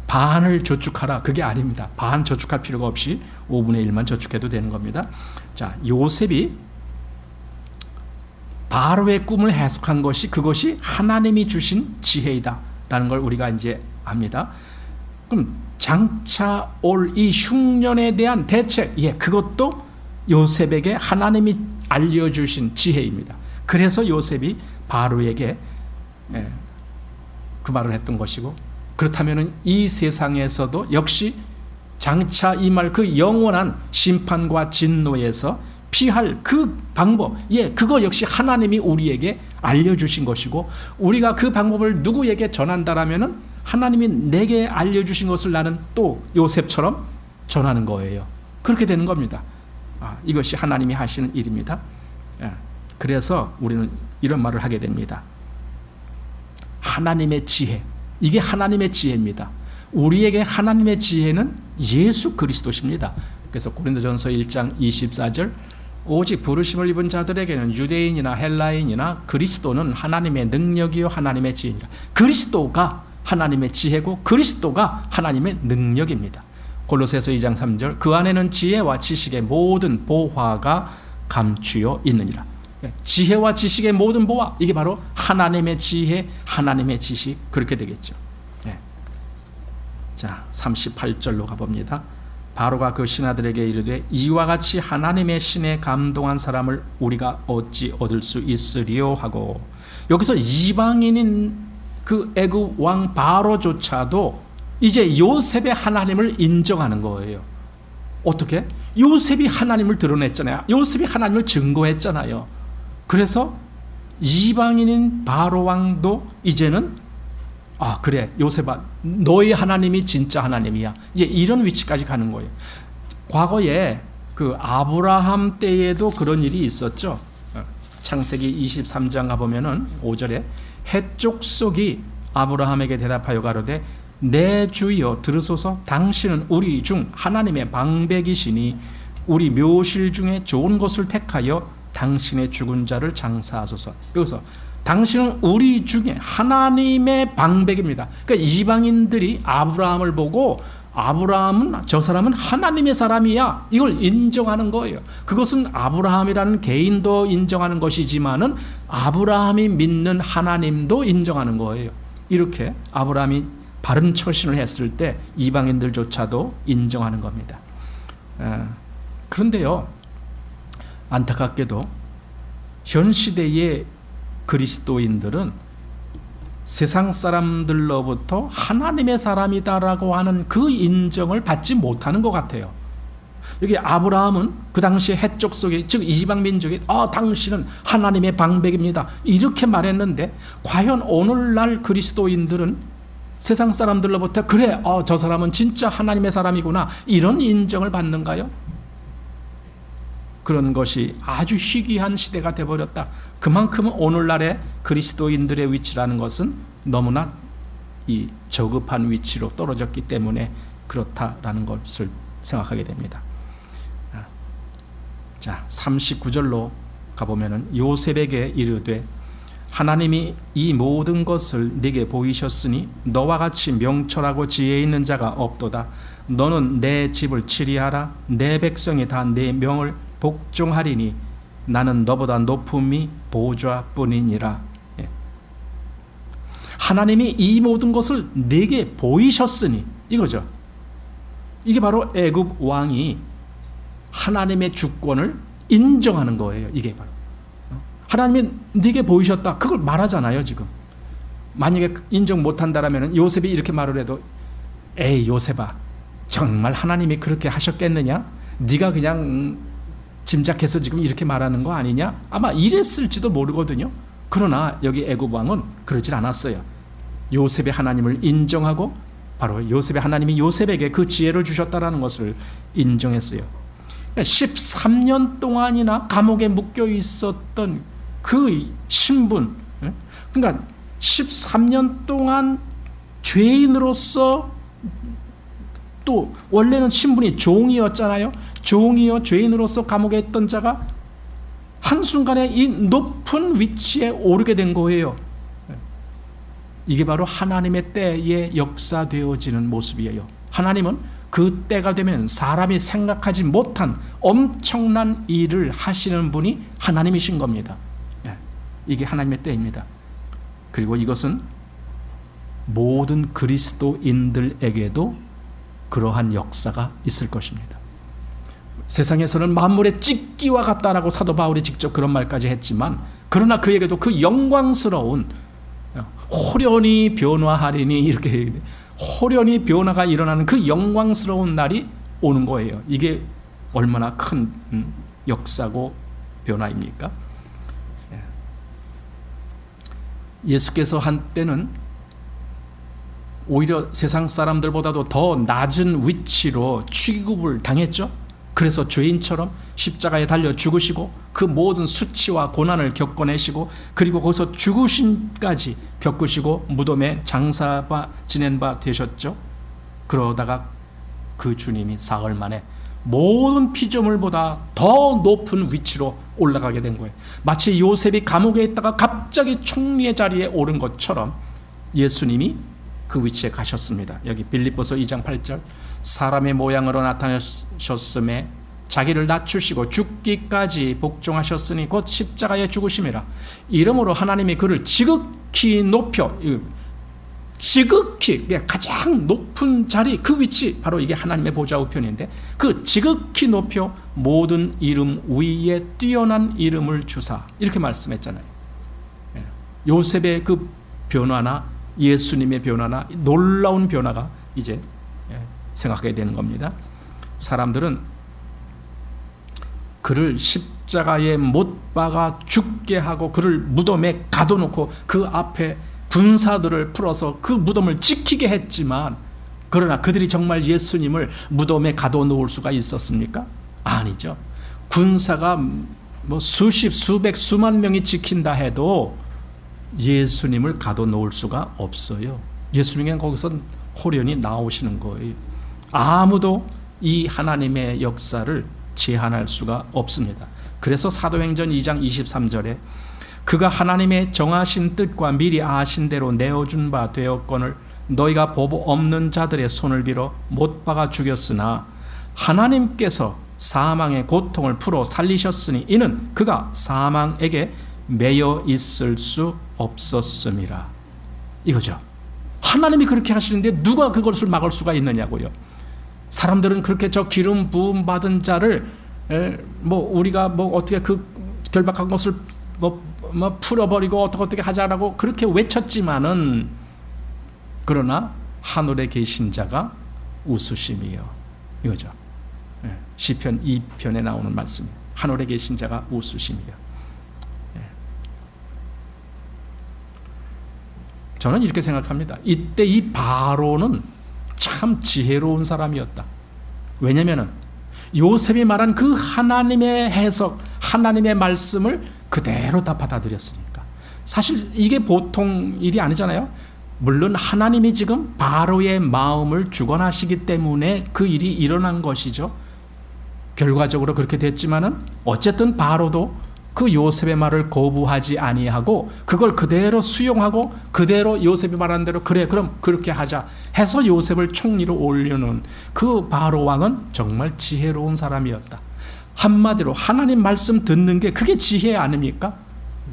Speaker 1: 반을 저축하라, 그게 아닙니다. 반 저축할 필요가 없이 5분의 1만 저축해도 되는 겁니다. 자, 요셉이 바로의 꿈을 해석한 것이 그것이 하나님이 주신 지혜이다 라는 걸 우리가 이제 압니다. 그럼 장차 올 이 흉년에 대한 대책, 그것도 요셉에게 하나님이 알려주신 지혜입니다. 그래서 요셉이 바로에게 그 말을 했던 것이고, 그렇다면 이 세상에서도 역시 장차 임할 그 영원한 심판과 진노에서 피할 그 방법, 그거 역시 하나님이 우리에게 알려주신 것이고, 우리가 그 방법을 누구에게 전한다라면은 하나님이 내게 알려주신 것을 나는 또 요셉처럼 전하는 거예요. 그렇게 되는 겁니다. 이것이 하나님이 하시는 일입니다. 그래서 우리는 이런 말을 하게 됩니다. 하나님의 지혜, 이게 하나님의 지혜입니다. 우리에게 하나님의 지혜는 예수 그리스도십니다. 그래서 고린도전서 1장 24절, 오직 부르심을 입은 자들에게는 유대인이나 헬라인이나 그리스도는 하나님의 능력이요 하나님의 지혜니라. 그리스도가 하나님의 지혜고 그리스도가 하나님의 능력입니다. 골로새서 2장 3절, 그 안에는 지혜와 지식의 모든 보화가 감추어 있느니라. 지혜와 지식의 모든 보화, 이게 바로 하나님의 지혜, 하나님의 지식, 그렇게 되겠죠. 자, 38절로 가봅니다. 바로가 그 신하들에게 이르되 이와 같이 하나님의 신에 감동한 사람을 우리가 어찌 얻을 수 있으리요 하고, 여기서 이방인인 그 애굽 왕 바로조차도 이제 요셉의 하나님을 인정하는 거예요. 어떻게? 요셉이 하나님을 드러냈잖아요. 요셉이 하나님을 증거했잖아요. 그래서 이방인인 바로 왕도 이제는 그래, 요셉아, 너의 하나님이 진짜 하나님이야. 이제 이런 위치까지 가는 거예요. 과거에 그 아브라함 때에도 그런 일이 있었죠. 창세기 23장 가보면은 5절에 헷족속이 아브라함에게 대답하여 가로되 내 주여 들으소서, 당신은 우리 중 하나님의 방백이시니 우리 묘실 중에 좋은 것을 택하여 당신의 죽은 자를 장사하소서. 여기서 당신은 우리 중에 하나님의 방백입니다. 그러니까 이방인들이 아브라함을 보고 아브라함은, 저 사람은 하나님의 사람이야, 이걸 인정하는 거예요. 그것은 아브라함이라는 개인도 인정하는 것이지만은 아브라함이 믿는 하나님도 인정하는 거예요. 이렇게 아브라함이 바른 처신을 했을 때 이방인들조차도 인정하는 겁니다. 그런데요, 안타깝게도 현 시대의 그리스도인들은 세상 사람들로부터 하나님의 사람이다라고 하는 그 인정을 받지 못하는 것 같아요. 여기 아브라함은 그 당시에 해족 속에, 즉 이방 민족이 당신은 하나님의 방백입니다 이렇게 말했는데, 과연 오늘날 그리스도인들은 세상 사람들로부터 그래, 저 사람은 진짜 하나님의 사람이구나 이런 인정을 받는가요? 그런 것이 아주 희귀한 시대가 되어버렸다. 그만큼 오늘날의 그리스도인들의 위치라는 것은 너무나 이 저급한 위치로 떨어졌기 때문에 그렇다라는 것을 생각하게 됩니다. 자, 39절로 가보면은 요셉에게 이르되 하나님이 이 모든 것을 네게 보이셨으니 너와 같이 명철하고 지혜 있는 자가 없도다. 너는 내 집을 치리하라. 내 백성이 다 내 명을 복종하리니 나는 너보다 높음이 보좌뿐이니라. 하나님이 이 모든 것을 네게 보이셨으니 이거죠. 이게 바로 애굽 왕이 하나님의 주권을 인정하는 거예요. 이게 바로 하나님이 네게 보이셨다, 그걸 말하잖아요. 지금 만약에 인정 못한다라면 요셉이 이렇게 말을 해도 에이 요셉아, 정말 하나님이 그렇게 하셨겠느냐? 네가 그냥 짐작해서 지금 이렇게 말하는 거 아니냐? 아마 이랬을지도 모르거든요. 그러나 여기 애굽 왕은 그러질 않았어요. 요셉의 하나님을 인정하고 바로 요셉의 하나님이 요셉에게 그 지혜를 주셨다라는 것을 인정했어요. 13년 동안이나 감옥에 묶여 있었던 그 신분, 그러니까 13년 동안 죄인으로서, 또 원래는 신분이 종이었잖아요. 종이요 죄인으로서 감옥에 있던 자가 한순간에 이 높은 위치에 오르게 된 거예요. 이게 바로 하나님의 때에 역사되어지는 모습이에요. 하나님은 그 때가 되면 사람이 생각하지 못한 엄청난 일을 하시는 분이 하나님이신 겁니다. 이게 하나님의 때입니다. 그리고 이것은 모든 그리스도인들에게도 그러한 역사가 있을 것입니다. 세상에서는 만물의 찢기와 같다라고 사도 바울이 직접 그런 말까지 했지만, 그러나 그에게도 그 영광스러운 호련히 변화하리니, 이렇게 호련히 변화가 일어나는 그 영광스러운 날이 오는 거예요. 이게 얼마나 큰 역사고 변화입니까? 예수께서 한때는 오히려 세상 사람들보다도 더 낮은 위치로 취급을 당했죠. 그래서 죄인처럼 십자가에 달려 죽으시고 그 모든 수치와 고난을 겪어내시고, 그리고 거기서 죽으심까지 겪으시고 무덤에 장사바 지낸 바 되셨죠. 그러다가 그 주님이 사흘 만에 모든 피조물보다 더 높은 위치로 올라가게 된 거예요. 마치 요셉이 감옥에 있다가 갑자기 총리의 자리에 오른 것처럼 예수님이 그 위치에 가셨습니다. 여기 빌립보서 2장 8절, 사람의 모양으로 나타나셨음에 자기를 낮추시고 죽기까지 복종하셨으니 곧 십자가에 죽으심이라. 이러므로 하나님이 그를 지극히 높여, 지극히 가장 높은 자리, 그 위치, 바로 이게 하나님의 보좌 우편인데, 그 지극히 높여 모든 이름 위에 뛰어난 이름을 주사, 이렇게 말씀했잖아요. 요셉의 그 변화나 예수님의 변화나 놀라운 변화가 이제 생각하게 되는 겁니다. 사람들은 그를 십자가에 못 박아 죽게 하고 그를 무덤에 가둬놓고 그 앞에 군사들을 풀어서 그 무덤을 지키게 했지만, 그러나 그들이 정말 예수님을 무덤에 가둬놓을 수가 있었습니까? 아니죠. 군사가 뭐 수십, 수백, 수만 명이 지킨다 해도 예수님을 가둬놓을 수가 없어요. 예수님은 거기서 호련히 나오시는 거예요. 아무도 이 하나님의 역사를 제한할 수가 없습니다. 그래서 사도행전 2장 23절에 그가 하나님의 정하신 뜻과 미리 아신 대로 내어준 바 되었거늘 너희가 법 없는 자들의 손을 빌어 못 박아 죽였으나 하나님께서 사망의 고통을 풀어 살리셨으니 이는 그가 사망에게 매여 있을 수 없었음이라. 이거죠. 하나님이 그렇게 하시는데 누가 그것을 막을 수가 있느냐고요. 사람들은 그렇게 저 기름 부음 받은 자를 우리가 어떻게 그 결박한 것을 풀어버리고 어떻게 하자라고 그렇게 외쳤지만은, 그러나 하늘에 계신 자가 웃으심이요, 이거죠. 시편 2편에 나오는 말씀, 하늘에 계신 자가 웃으심이요. 저는 이렇게 생각합니다. 이때 이 바로는 참 지혜로운 사람이었다. 왜냐하면 요셉이 말한 그 하나님의 해석, 하나님의 말씀을 그대로 다 받아들였으니까. 사실 이게 보통 일이 아니잖아요. 물론 하나님이 지금 바로의 마음을 주관하시기 때문에 그 일이 일어난 것이죠. 결과적으로 그렇게 됐지만은 어쨌든 바로도 그 요셉의 말을 거부하지 아니하고 그걸 그대로 수용하고 그대로 요셉이 말한 대로 그래 그럼 그렇게 하자 해서 요셉을 총리로 올려놓은 그 바로 왕은 정말 지혜로운 사람이었다. 한마디로 하나님 말씀 듣는 게 그게 지혜 아닙니까?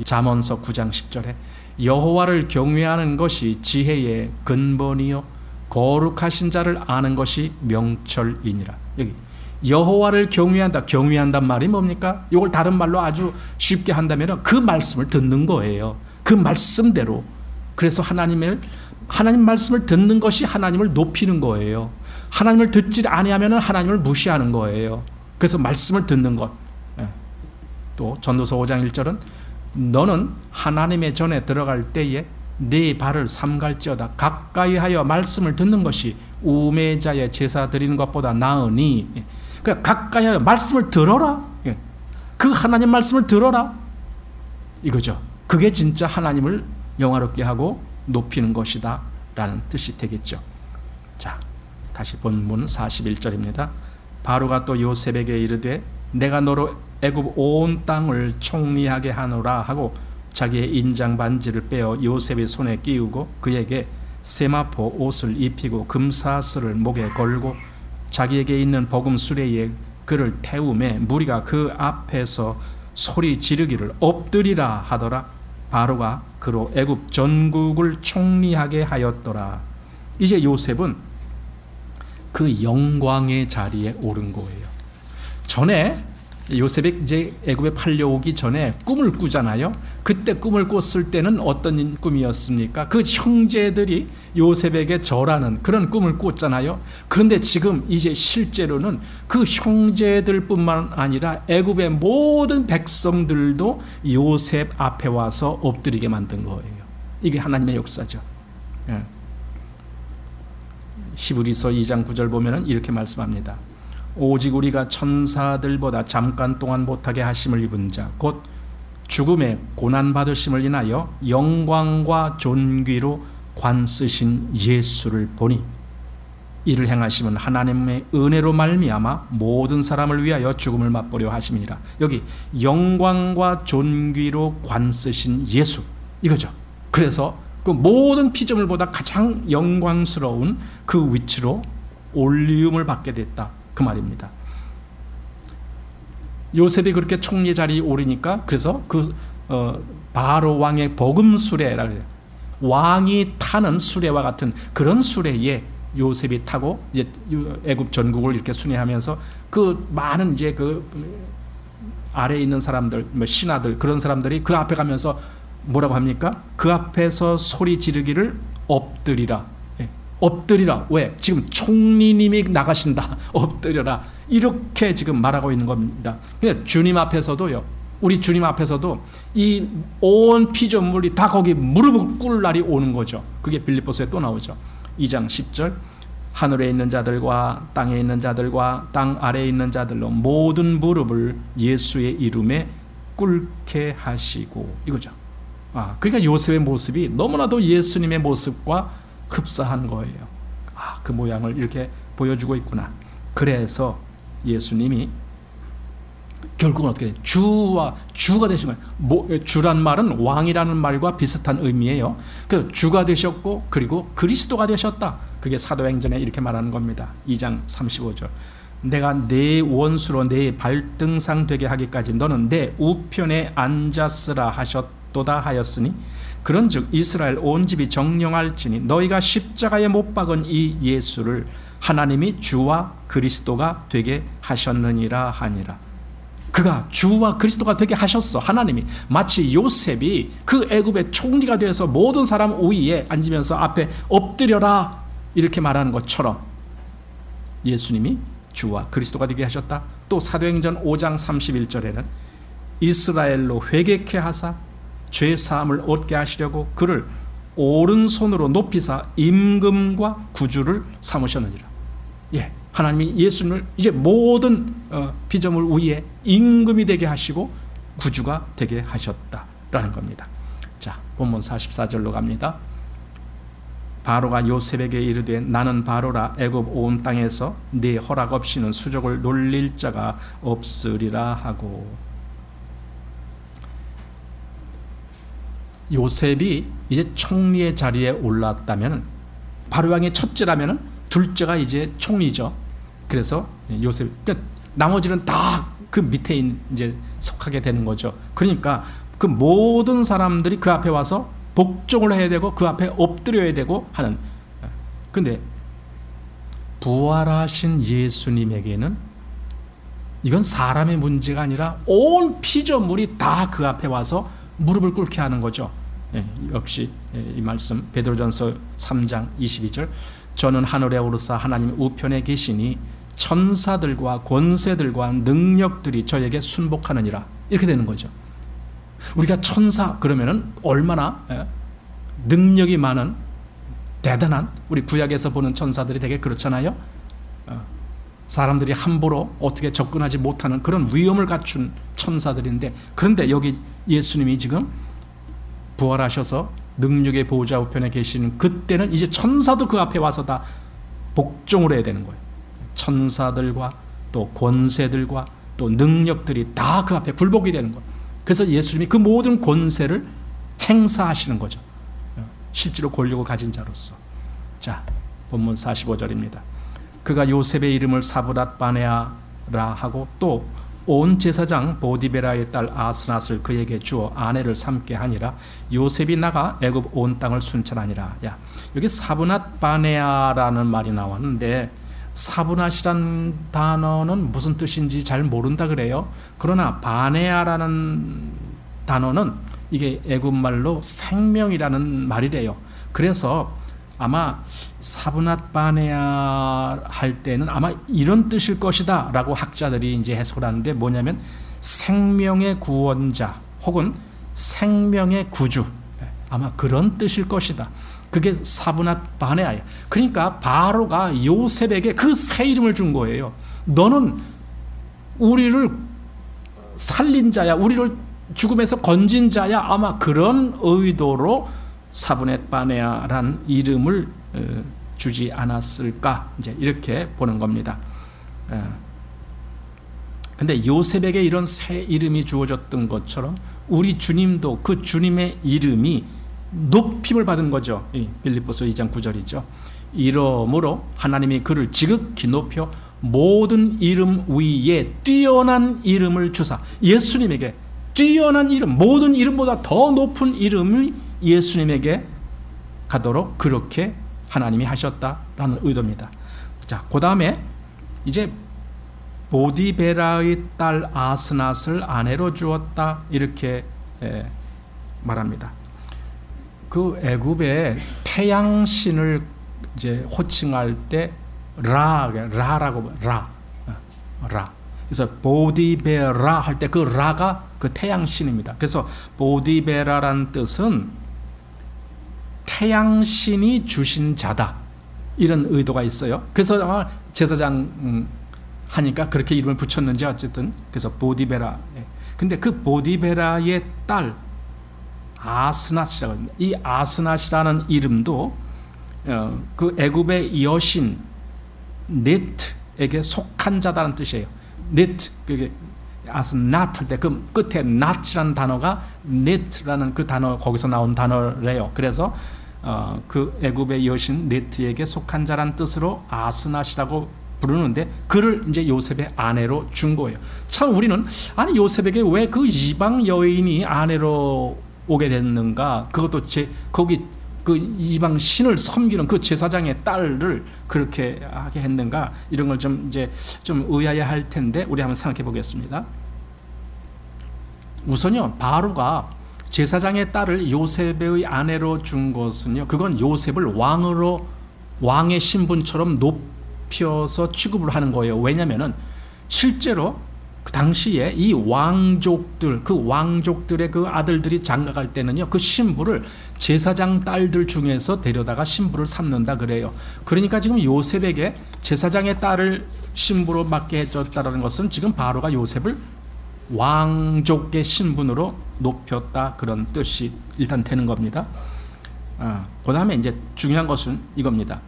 Speaker 1: 잠언서 9장 10절에 여호와를 경외하는 것이 지혜의 근본이요 거룩하신 자를 아는 것이 명철이니라. 여기 여호와를 경외한다. 경외한단 말이 뭡니까? 이걸 다른 말로 아주 쉽게 한다면 그 말씀을 듣는 거예요. 그 말씀대로. 그래서 하나님 말씀을 듣는 것이 하나님을 높이는 거예요. 하나님을 듣지 아니하면 하나님을 무시하는 거예요. 그래서 말씀을 듣는 것. 또 전도서 5장 1절은 너는 하나님의 전에 들어갈 때에 네 발을 삼갈지어다. 가까이 하여 말씀을 듣는 것이 우매자의 제사 드리는 것보다 나으니. 그러니까 가까이 하여 말씀을 들어라. 그 하나님 말씀을 들어라. 이거죠. 그게 진짜 하나님을 영화롭게 하고 높이는 것이다 라는 뜻이 되겠죠. 자, 다시 본문 41절입니다. 바로가 또 요셉에게 이르되 내가 너로 애굽 온 땅을 총리하게 하노라 하고 자기의 인장 반지를 빼어 요셉의 손에 끼우고 그에게 세마포 옷을 입히고 금사슬을 목에 걸고 자기에게 있는 복음 수레에 그를 태우매 무리가 그 앞에서 소리 지르기를 엎드리라 하더라. 바로가 그로 애굽 전국을 총리하게 하였더라. 이제 요셉은 그 영광의 자리에 오른 거예요. 전에 요셉이 이제 애굽에 팔려오기 전에 꿈을 꾸잖아요. 그때 꿈을 꿨을 때는 어떤 꿈이었습니까? 그 형제들이 요셉에게 절하는 그런 꿈을 꿨잖아요. 그런데 지금 이제 실제로는 그 형제들뿐만 아니라 애굽의 모든 백성들도 요셉 앞에 와서 엎드리게 만든 거예요. 이게 하나님의 역사죠. 히브리서 2장 9절 보면은 이렇게 말씀합니다. 오직 우리가 천사들보다 잠깐 동안 못하게 하심을 입은 자 곧 죽음의 고난받으심을 인하여 영광과 존귀로 관쓰신 예수를 보니 이를 행하심은 하나님의 은혜로 말미암아 모든 사람을 위하여 죽음을 맛보려 하심이니라. 여기 영광과 존귀로 관쓰신 예수 이거죠. 그래서 그 모든 피조물보다 가장 영광스러운 그 위치로 올리움을 받게 됐다 그 말입니다. 요셉이 그렇게 총리 자리에 오르니까 그래서 그 바로 왕의 복음 수레라 그래요. 왕이 타는 수레와 같은 그런 수레에 요셉이 타고 이제 애굽 전국을 이렇게 순회하면서 그 많은 이제 그 아래에 있는 사람들, 신하들 그런 사람들이 그 앞에 가면서 뭐라고 합니까? 그 앞에서 소리 지르기를 엎드리라. 엎드리라. 왜? 지금 총리님이 나가신다. 엎드려라. 이렇게 지금 말하고 있는 겁니다. 근데 주님 앞에서도요. 우리 주님 앞에서도 이 온 피조물이 다 거기 무릎을 꿇을 날이 오는 거죠. 그게 빌립보서에 또 나오죠. 2장 10절 하늘에 있는 자들과 땅에 있는 자들과 땅 아래에 있는 자들로 모든 무릎을 예수의 이름에 꿇게 하시고 이거죠. 그러니까 요셉의 모습이 너무나도 예수님의 모습과 흡사한 거예요. 그 모양을 이렇게 보여주고 있구나. 그래서 예수님이 결국은 어떻게 돼요? 주가 되신 거예요. 주란 말은 왕이라는 말과 비슷한 의미예요. 그 주가 되셨고 그리고 그리스도가 되셨다. 그게 사도행전에 이렇게 말하는 겁니다. 2장 35절 내가 내 원수로 내 발등상 되게 하기까지 너는 내 우편에 앉았으라 하셨도다 하였으니 그런즉 이스라엘 온 집이 정령할지니 너희가 십자가에 못 박은 이 예수를 하나님이 주와 그리스도가 되게 하셨느니라 하니라. 그가 주와 그리스도가 되게 하셨어. 하나님이 마치 요셉이 그 애굽의 총리가 되어서 모든 사람 위에 앉으면서 앞에 엎드려라 이렇게 말하는 것처럼 예수님이 주와 그리스도가 되게 하셨다. 또 사도행전 5장 31절에는 이스라엘로 회개케 하사 죄 사함을 얻게 하시려고 그를 오른손으로 높이사 임금과 구주를 삼으셨느니라. 예, 하나님이 예수님을 이제 모든 피조물 위에 임금이 되게 하시고 구주가 되게 하셨다라는 겁니다. 자, 본문 44절로 갑니다. 바로가 요셉에게 이르되 나는 바로라 애굽 온 땅에서 네 허락 없이는 수족을 놀릴 자가 없으리라 하고. 요셉이 이제 총리의 자리에 올랐다면 바로 왕의 첫째라면 둘째가 이제 총리죠. 그래서 요셉, 그러니까 나머지는 다 그 밑에 이제 속하게 되는 거죠. 그러니까 그 모든 사람들이 그 앞에 와서 복종을 해야 되고 그 앞에 엎드려야 되고 하는. 근데 부활하신 예수님에게는 이건 사람의 문제가 아니라 온 피조물이 다 그 앞에 와서 무릎을 꿇게 하는 거죠. 역시 이 말씀 베드로전서 3장 22절 저는 하늘에 오르사 하나님 우편에 계시니 천사들과 권세들과 능력들이 저에게 순복하느니라 이렇게 되는 거죠. 우리가 천사 그러면은 얼마나 능력이 많은 대단한 우리 구약에서 보는 천사들이 되게 그렇잖아요. 사람들이 함부로 어떻게 접근하지 못하는 그런 위엄을 갖춘 천사들인데, 그런데 여기 예수님이 지금 부활하셔서 능력의 보호자 우편에 계시는 그때는 이제 천사도 그 앞에 와서 다 복종을 해야 되는 거예요. 천사들과 또 권세들과 또 능력들이 다 그 앞에 굴복이 되는 거예요. 그래서 예수님이 그 모든 권세를 행사하시는 거죠. 실제로 권력을 가진 자로서. 자, 본문 45절입니다. 그가 요셉의 이름을 사브랏 바네아라 하고 또 온 제사장 보디베라의 딸 아스낫을 그에게 주어 아내를 삼게 하니라. 요셉이 나가 애굽 온 땅을 순찰하니라. 야, 여기 사브랏 바네아라는 말이 나왔는데 사브낫이란 단어는 무슨 뜻인지 잘 모른다 그래요. 그러나 바네아라는 단어는 이게 애굽말로 생명이라는 말이래요. 그래서 아마 사브낫 바네아 할 때는 아마 이런 뜻일 것이다 라고 학자들이 이제 해석을 하는데, 뭐냐면 생명의 구원자 혹은 생명의 구주, 아마 그런 뜻일 것이다. 그게 사브낫 바네아예요. 그러니까 바로가 요셉에게 그 새 이름을 준 거예요. 너는 우리를 살린 자야, 우리를 죽음에서 건진 자야. 아마 그런 의도로 사브낫 바네아란 이름을 주지 않았을까, 이제 이렇게 보는 겁니다. 근데 요셉에게 이런 새 이름이 주어졌던 것처럼 우리 주님도 그 주님의 이름이 높임을 받은 거죠. 빌립보서 2장 9절이죠. 이러므로 하나님이 그를 지극히 높여 모든 이름 위에 뛰어난 이름을 주사, 예수님에게 뛰어난 이름, 모든 이름보다 더 높은 이름이 예수님에게 가도록 그렇게 하나님이 하셨다라는 의도입니다. 자, 그 다음에 이제 보디베라의 딸 아스낫을 아내로 주었다 이렇게 말합니다. 그 애굽의 태양신을 이제 호칭할 때 라라고 라. 그래서 보디베라 할 때 그 라가 그 태양신입니다. 그래서 보디베라란 뜻은 태양신이 주신 자다, 이런 의도가 있어요. 그래서 아마 제사장 하니까 그렇게 이름을 붙였는지 어쨌든 그래서 보디베라. 근데 그 보디베라의 딸 아스낫이라고 합니다. 이 아스낫이라는 이름도 그 애굽의 여신 넷에게 속한 자다는 뜻이에요. 넷, 그게 아스낫 할 때 그 끝에 낫이라는 단어가 넷라는 그 단어, 거기서 나온 단어래요. 그래서 그 애굽의 여신 넷에게 속한 자란 뜻으로 아스낫이라고 부르는데, 그를 이제 요셉의 아내로 준 거예요. 참 우리는 아니 요셉에게 왜 그 이방 여인이 아내로 오게 됐는가? 그것도 거기 그 이방 신을 섬기는 그 제사장의 딸을 그렇게 하게 했는가? 이런 걸 좀 이제 좀 의아해할 텐데 우리 한번 생각해 보겠습니다. 우선요, 바로가 제사장의 딸을 요셉의 아내로 준 것은요, 그건 요셉을 왕의 신분처럼 높여서 취급을 하는 거예요. 왜냐면은 실제로 그 당시에 이 왕족들의 그 아들들이 장가갈 때는요, 그 신부를 제사장 딸들 중에서 데려다가 신부를 삼는다 그래요. 그러니까 지금 요셉에게 제사장의 딸을 신부로 맡게 해줬다는 것은 지금 바로가 요셉을 왕족의 신분으로 높였다, 그런 뜻이 일단 되는 겁니다. 그 다음에 이제 중요한 것은 이겁니다.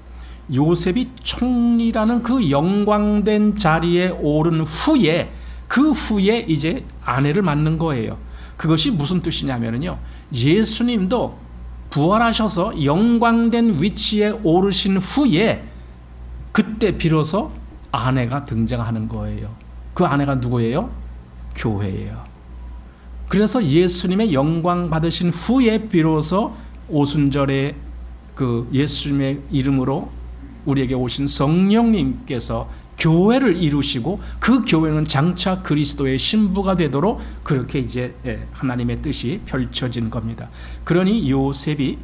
Speaker 1: 요셉이 총리라는 그 영광된 자리에 오른 후에, 그 후에 이제 아내를 맡는 거예요. 그것이 무슨 뜻이냐면요, 예수님도 부활하셔서 영광된 위치에 오르신 후에 그때 비로소 아내가 등장하는 거예요. 그 아내가 누구예요? 교회예요. 그래서 예수님의 영광 받으신 후에 비로소 오순절에 그 예수님의 이름으로 우리에게 오신 성령님께서 교회를 이루시고, 그 교회는 장차 그리스도의 신부가 되도록 그렇게 이제 하나님의 뜻이 펼쳐진 겁니다. 그러니 요셉이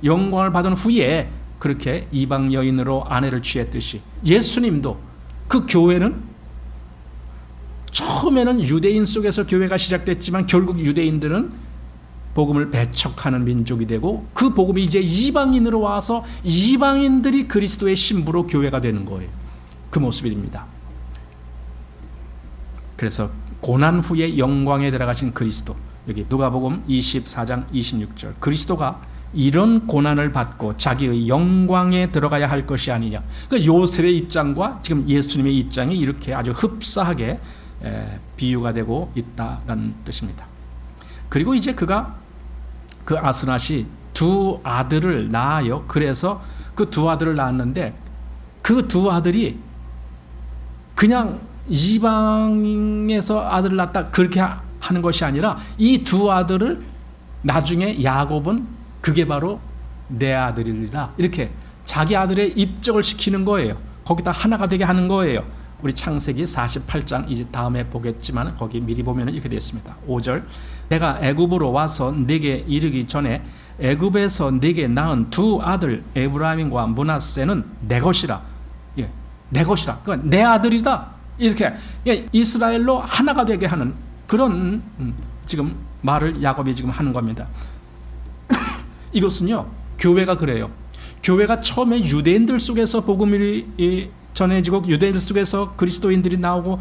Speaker 1: 영광을 받은 후에 그렇게 이방 여인으로 아내를 취했듯이 예수님도, 그 교회는 처음에는 유대인 속에서 교회가 시작됐지만 결국 유대인들은 복음을 배척하는 민족이 되고, 그 복음이 이제 이방인으로 와서 이방인들이 그리스도의 신부로 교회가 되는 거예요. 그 모습입니다. 그래서 고난 후에 영광에 들어가신 그리스도, 여기 누가복음 24장 26절, 그리스도가 이런 고난을 받고 자기의 영광에 들어가야 할 것이 아니냐. 그러니까 요셉의 입장과 지금 예수님의 입장이 이렇게 아주 흡사하게 비유가 되고 있다라는 뜻입니다. 그리고 이제 그가, 그 아스낫이 두 아들을 낳아요. 그래서 그 두 아들을 낳았는데 그 두 아들이 그냥 이방에서 아들을 낳았다 그렇게 하는 것이 아니라, 이 두 아들을 나중에 야곱은 그게 바로 내 아들이다, 이렇게 자기 아들의 입적을 시키는 거예요. 거기다 하나가 되게 하는 거예요. 우리 창세기 48장 이제 다음에 보겠지만 거기 미리 보면 이렇게 되어 있습니다. 5절, 내가 애굽으로 와서 네게 이르기 전에 애굽에서 네게 낳은 두 아들 에브라임과 므낫세는 내 것이라. 예, 내 것이라. 그러니까 내 아들이다. 이렇게 이스라엘로 하나가 되게 하는 그런 지금 말을 야곱이 지금 하는 겁니다. 이것은요, 교회가 그래요. 교회가 처음에 유대인들 속에서 복음이 전해지고 유대인들 속에서 그리스도인들이 나오고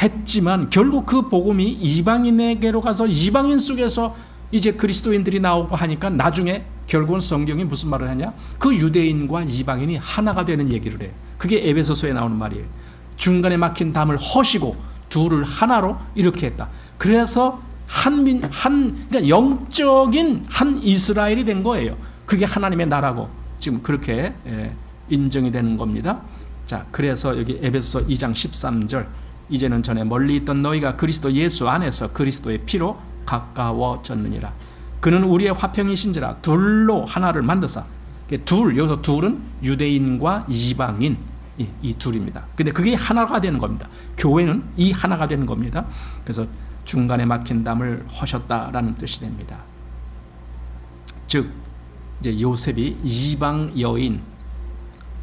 Speaker 1: 했지만, 결국 그 복음이 이방인에게로 가서 이방인 속에서 이제 그리스도인들이 나오고 하니까 나중에 결국은 성경이 무슨 말을 하냐, 그 유대인과 이방인이 하나가 되는 얘기를 해요. 그게 에베소서에 나오는 말이에요. 중간에 막힌 담을 허시고 둘을 하나로 이렇게 했다. 그래서 그러니까 영적인 한 이스라엘이 된 거예요. 그게 하나님의 나라고 지금 그렇게 인정이 되는 겁니다. 자, 그래서 여기 에베소서 2장 13절, 이제는 전에 멀리 있던 너희가 그리스도 예수 안에서 그리스도의 피로 가까워졌느니라. 그는 우리의 화평이신지라 둘로 하나를 만드사. 여기서 둘은 유대인과 이방인, 이 둘입니다. 근데 그게 하나가 되는 겁니다. 교회는 이 하나가 되는 겁니다. 그래서 중간에 막힌 담을 허셨다라는 뜻이 됩니다. 즉 이제 요셉이 이방 여인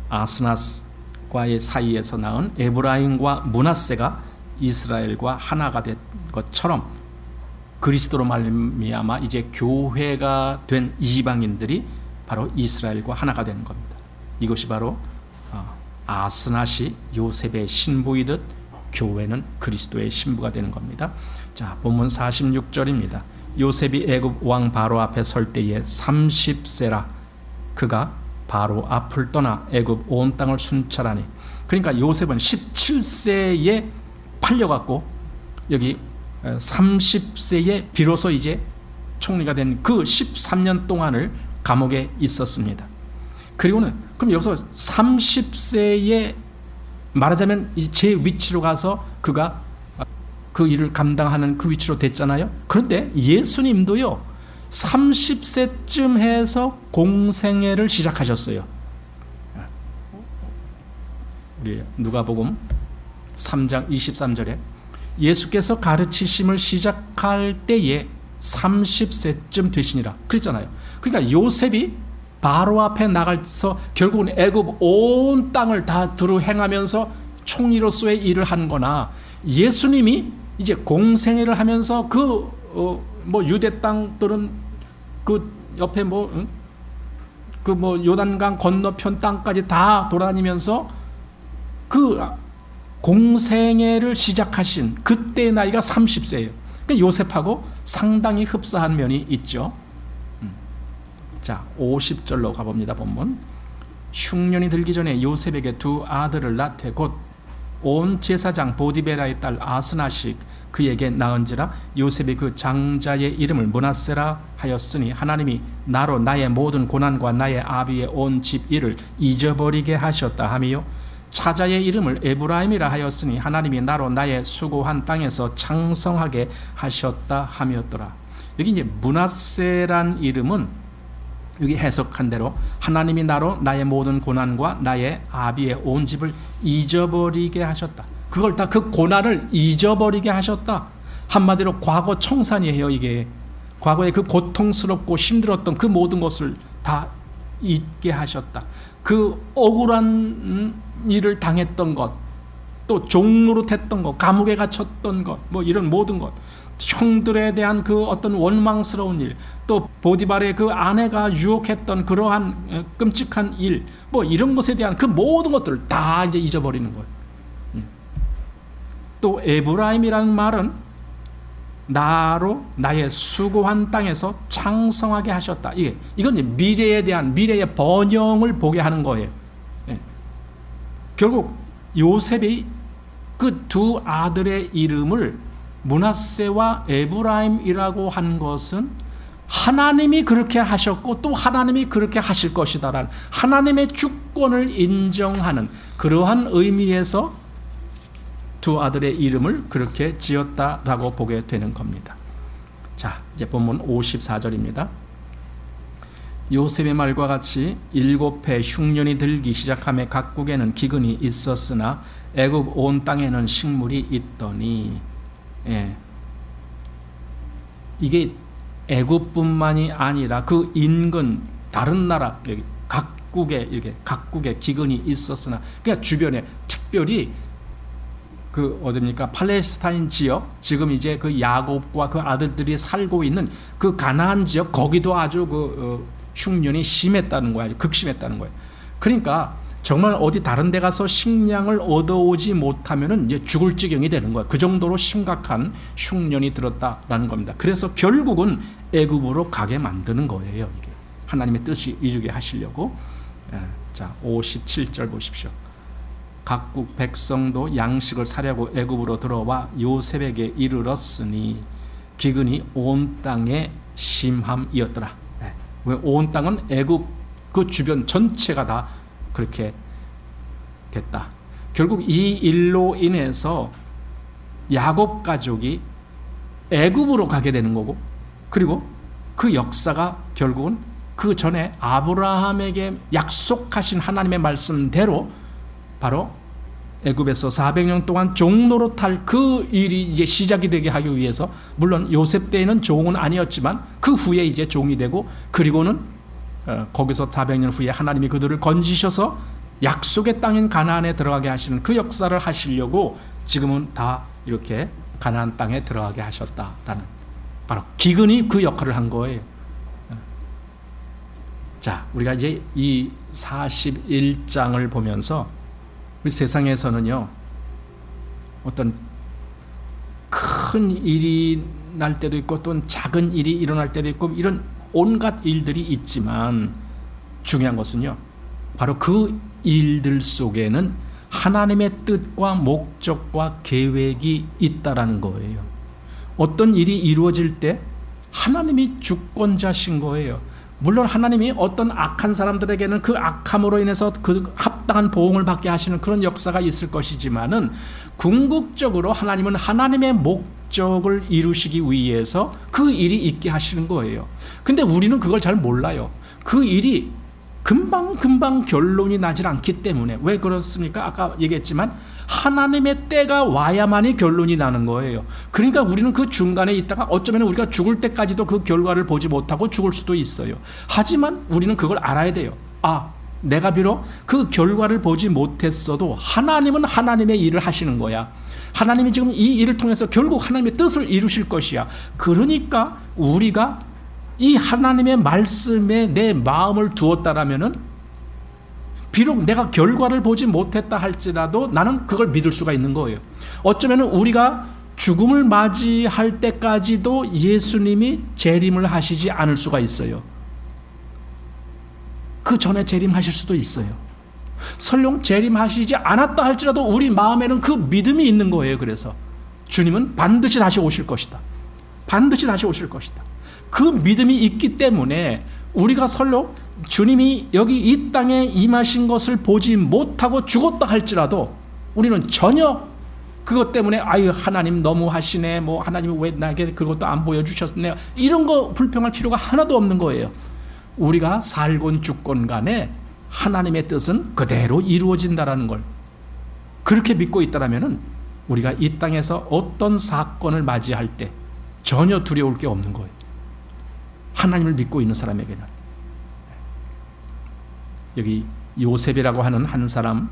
Speaker 1: 아스낫과의 사이에서 낳은 에브라임과 므낫세가 이스라엘과 하나가 된 것처럼, 그리스도로 말미암아 이제 교회가 된 이방인들이 바로 이스라엘과 하나가 되는 겁니다. 이것이 바로 아스낫이 요셉의 신부이듯 교회는 그리스도의 신부가 되는 겁니다. 자, 본문 46절입니다. 요셉이 애굽 왕 바로 앞에 설 때에 30세라. 그가 바로 앞을 떠나 애굽 온 땅을 순찰하니. 그러니까 요셉은 17세에 팔려갔고 여기 30세에 비로소 이제 총리가 된 그 13년 동안을 감옥에 있었습니다. 그리고는 그럼 여기서 30세에 말하자면 제 위치로 가서 그가 그 일을 감당하는 그 위치로 됐잖아요. 그런데 예수님도요, 30세쯤 해서 공생애를 시작하셨어요. 우리 누가복음 3장 23절에 예수께서 가르치심을 시작할 때에 30세쯤 되시니라 그랬잖아요. 그러니까 요셉이 바로 앞에 나가서 결국은 애굽 온 땅을 다 두루 행하면서 총리로서의 일을 한 거나, 예수님이 이제 공생애를 하면서 뭐 유대 땅 또는 그 옆에 요단강 건너편 땅까지 다 돌아다니면서 그 공생애를 시작하신 그때의 나이가 30세예요. 그러니까 요셉하고 상당히 흡사한 면이 있죠. 자, 50절로 가봅니다. 본문. 흉년이 들기 전에 요셉에게 두 아들을 낳되 곧 온 제사장 보디베라의 딸 아스나시 그에게 낳은지라. 요셉이 그 장자의 이름을 므낫세라 하였으니 하나님이 나로 나의 모든 고난과 나의 아비의 온 집 일을 잊어버리게 하셨다 하며, 차자의 이름을 에브라임이라 하였으니 하나님이 나로 나의 수고한 땅에서 창성하게 하셨다 하였더라. 여기 이제 므낫세란 이름은 여기 해석한 대로 하나님이 나로 나의 모든 고난과 나의 아비의 온 집을 잊어버리게 하셨다. 그걸 다 그 고난을 잊어버리게 하셨다. 한마디로 과거 청산이에요. 이게 과거에 그 고통스럽고 힘들었던 그 모든 것을 다 잊게 하셨다. 그 억울한 일을 당했던 것, 또 종노릇했던 것, 감옥에 갇혔던 것, 뭐 이런 모든 것, 형들에 대한 그 어떤 원망스러운 일, 또 보디발의 그 아내가 유혹했던 그러한 끔찍한 일, 뭐 이런 것에 대한 그 모든 것들을 다 이제 잊어버리는 거예요. 또 에브라임이라는 말은 나로 나의 수고한 땅에서 창성하게 하셨다. 이건 이제 미래에 대한 미래의 번영을 보게 하는 거예요. 결국 요셉이 그 두 아들의 이름을 므낫세와 에브라임이라고 한 것은 하나님이 그렇게 하셨고 또 하나님이 그렇게 하실 것이다라는 하나님의 주권을 인정하는 그러한 의미에서 두 아들의 이름을 그렇게 지었다라고 보게 되는 겁니다. 자, 이제 본문 54절입니다. 요셉의 말과 같이 7해 흉년이 들기 시작하며 각국에는 기근이 있었으나 애굽 온 땅에는 식물이 있더니. 이게 애굽뿐만이 아니라 그 인근 다른 나라 여기 각국에 기근이 있었으나, 그러니까 주변에 특별히 그 어디입니까? 팔레스타인 지역, 지금 이제 그 야곱과 그 아들들이 살고 있는 그 가나안 지역, 거기도 아주 흉년이 심했다는 거예요. 극심했다는 거예요. 그러니까 정말 어디 다른 데 가서 식량을 얻어오지 못하면은 이제 죽을 지경이 되는 거예요. 그 정도로 심각한 흉년이 들었다라는 겁니다. 그래서 결국은 애굽으로 가게 만드는 거예요. 이게 하나님의 뜻이 이루게 하시려고. 자, 57절 보십시오. 각국 백성도 양식을 사려고 애굽으로 들어와 요셉에게 이르렀으니 기근이 온 땅에 심함이었더라. 온 땅은 애굽 그 주변 전체가 다 그렇게 됐다. 결국 이 일로 인해서 야곱 가족이 애굽으로 가게 되는 거고, 그리고 그 역사가 결국은 그 전에 아브라함에게 약속하신 하나님의 말씀대로 바로 애굽에서 400년 동안 종노릇할 그 일이 이제 시작이 되게 하기 위해서, 물론 요셉 때에는 종은 아니었지만 그 후에 이제 종이 되고, 그리고는 거기서 400년 후에 하나님이 그들을 건지셔서 약속의 땅인 가나안에 들어가게 하시는 그 역사를 하시려고 지금은 다 이렇게 가나안 땅에 들어가게 하셨다라는, 바로 기근이 그 역할을 한 거예요. 자, 우리가 이제 이 41장을 보면서 우리 세상에서는요, 어떤 큰 일이 날 때도 있고 또 작은 일이 일어날 때도 있고 이런 온갖 일들이 있지만, 중요한 것은요, 바로 그 일들 속에는 하나님의 뜻과 목적과 계획이 있다라는 거예요. 어떤 일이 이루어질 때 하나님이 주권자신 거예요. 물론 하나님이 어떤 악한 사람들에게는 그 악함으로 인해서 그 합당한 보응을 받게 하시는 그런 역사가 있을 것이지만은, 궁극적으로 하나님은 하나님의 목적을 이루시기 위해서 그 일이 있게 하시는 거예요. 근데 우리는 그걸 잘 몰라요. 그 일이 금방 결론이 나질 않기 때문에. 왜 그렇습니까? 아까 얘기했지만 하나님의 때가 와야만이 결론이 나는 거예요. 그러니까 우리는 그 중간에 있다가 어쩌면 우리가 죽을 때까지도 그 결과를 보지 못하고 죽을 수도 있어요. 하지만 우리는 그걸 알아야 돼요. 내가 비록 그 결과를 보지 못했어도 하나님은 하나님의 일을 하시는 거야. 하나님이 지금 이 일을 통해서 결국 하나님의 뜻을 이루실 것이야. 그러니까 우리가 이 하나님의 말씀에 내 마음을 두었다라면은 비록 내가 결과를 보지 못했다 할지라도 나는 그걸 믿을 수가 있는 거예요. 어쩌면 우리가 죽음을 맞이할 때까지도 예수님이 재림을 하시지 않을 수가 있어요. 그 전에 재림하실 수도 있어요. 설령 재림하시지 않았다 할지라도 우리 마음에는 그 믿음이 있는 거예요. 그래서 주님은 반드시 다시 오실 것이다. 반드시 다시 오실 것이다. 그 믿음이 있기 때문에 우리가 설령 주님이 여기 이 땅에 임하신 것을 보지 못하고 죽었다 할지라도 우리는 전혀 그것 때문에 하나님 너무 하시네, 하나님이 왜 나에게 그것도 안 보여주셨네, 이런 거 불평할 필요가 하나도 없는 거예요. 우리가 살건 죽건 간에 하나님의 뜻은 그대로 이루어진다라는 걸 그렇게 믿고 있다라면은 우리가 이 땅에서 어떤 사건을 맞이할 때 전혀 두려울 게 없는 거예요. 하나님을 믿고 있는 사람에게는. 여기 요셉이라고 하는 한 사람,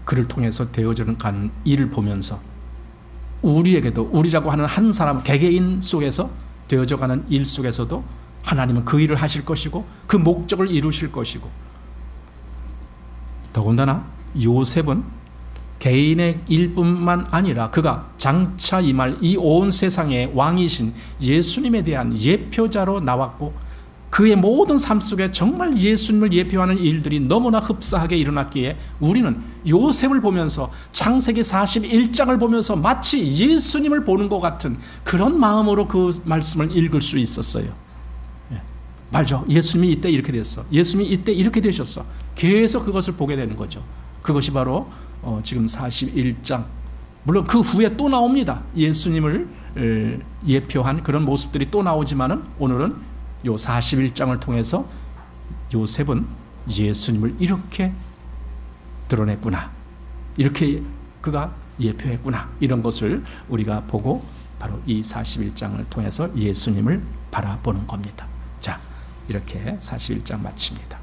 Speaker 1: 그를 통해서 되어져 가는 일을 보면서 우리에게도, 우리라고 하는 한 사람 개개인 속에서 되어져 가는 일 속에서도 하나님은 그 일을 하실 것이고 그 목적을 이루실 것이고, 더군다나 요셉은 개인의 일뿐만 아니라 그가 장차 임할 이 온 세상의 왕이신 예수님에 대한 예표자로 나왔고, 그의 모든 삶 속에 정말 예수님을 예표하는 일들이 너무나 흡사하게 일어났기에 우리는 요셉을 보면서 창세기 41장을 보면서 마치 예수님을 보는 것 같은 그런 마음으로 그 말씀을 읽을 수 있었어요. 말죠. 예수님이 이때 이렇게 됐어. 예수님이 이때 이렇게 되셨어. 계속 그것을 보게 되는 거죠. 그것이 바로 지금 41장, 물론 그 후에 또 나옵니다. 예수님을 예표한 그런 모습들이 또 나오지만은 오늘은 요 41장을 통해서 요셉은 예수님을 이렇게 드러냈구나, 이렇게 그가 예표했구나, 이런 것을 우리가 보고 바로 이 41장을 통해서 예수님을 바라보는 겁니다. 자, 이렇게 41장 마칩니다.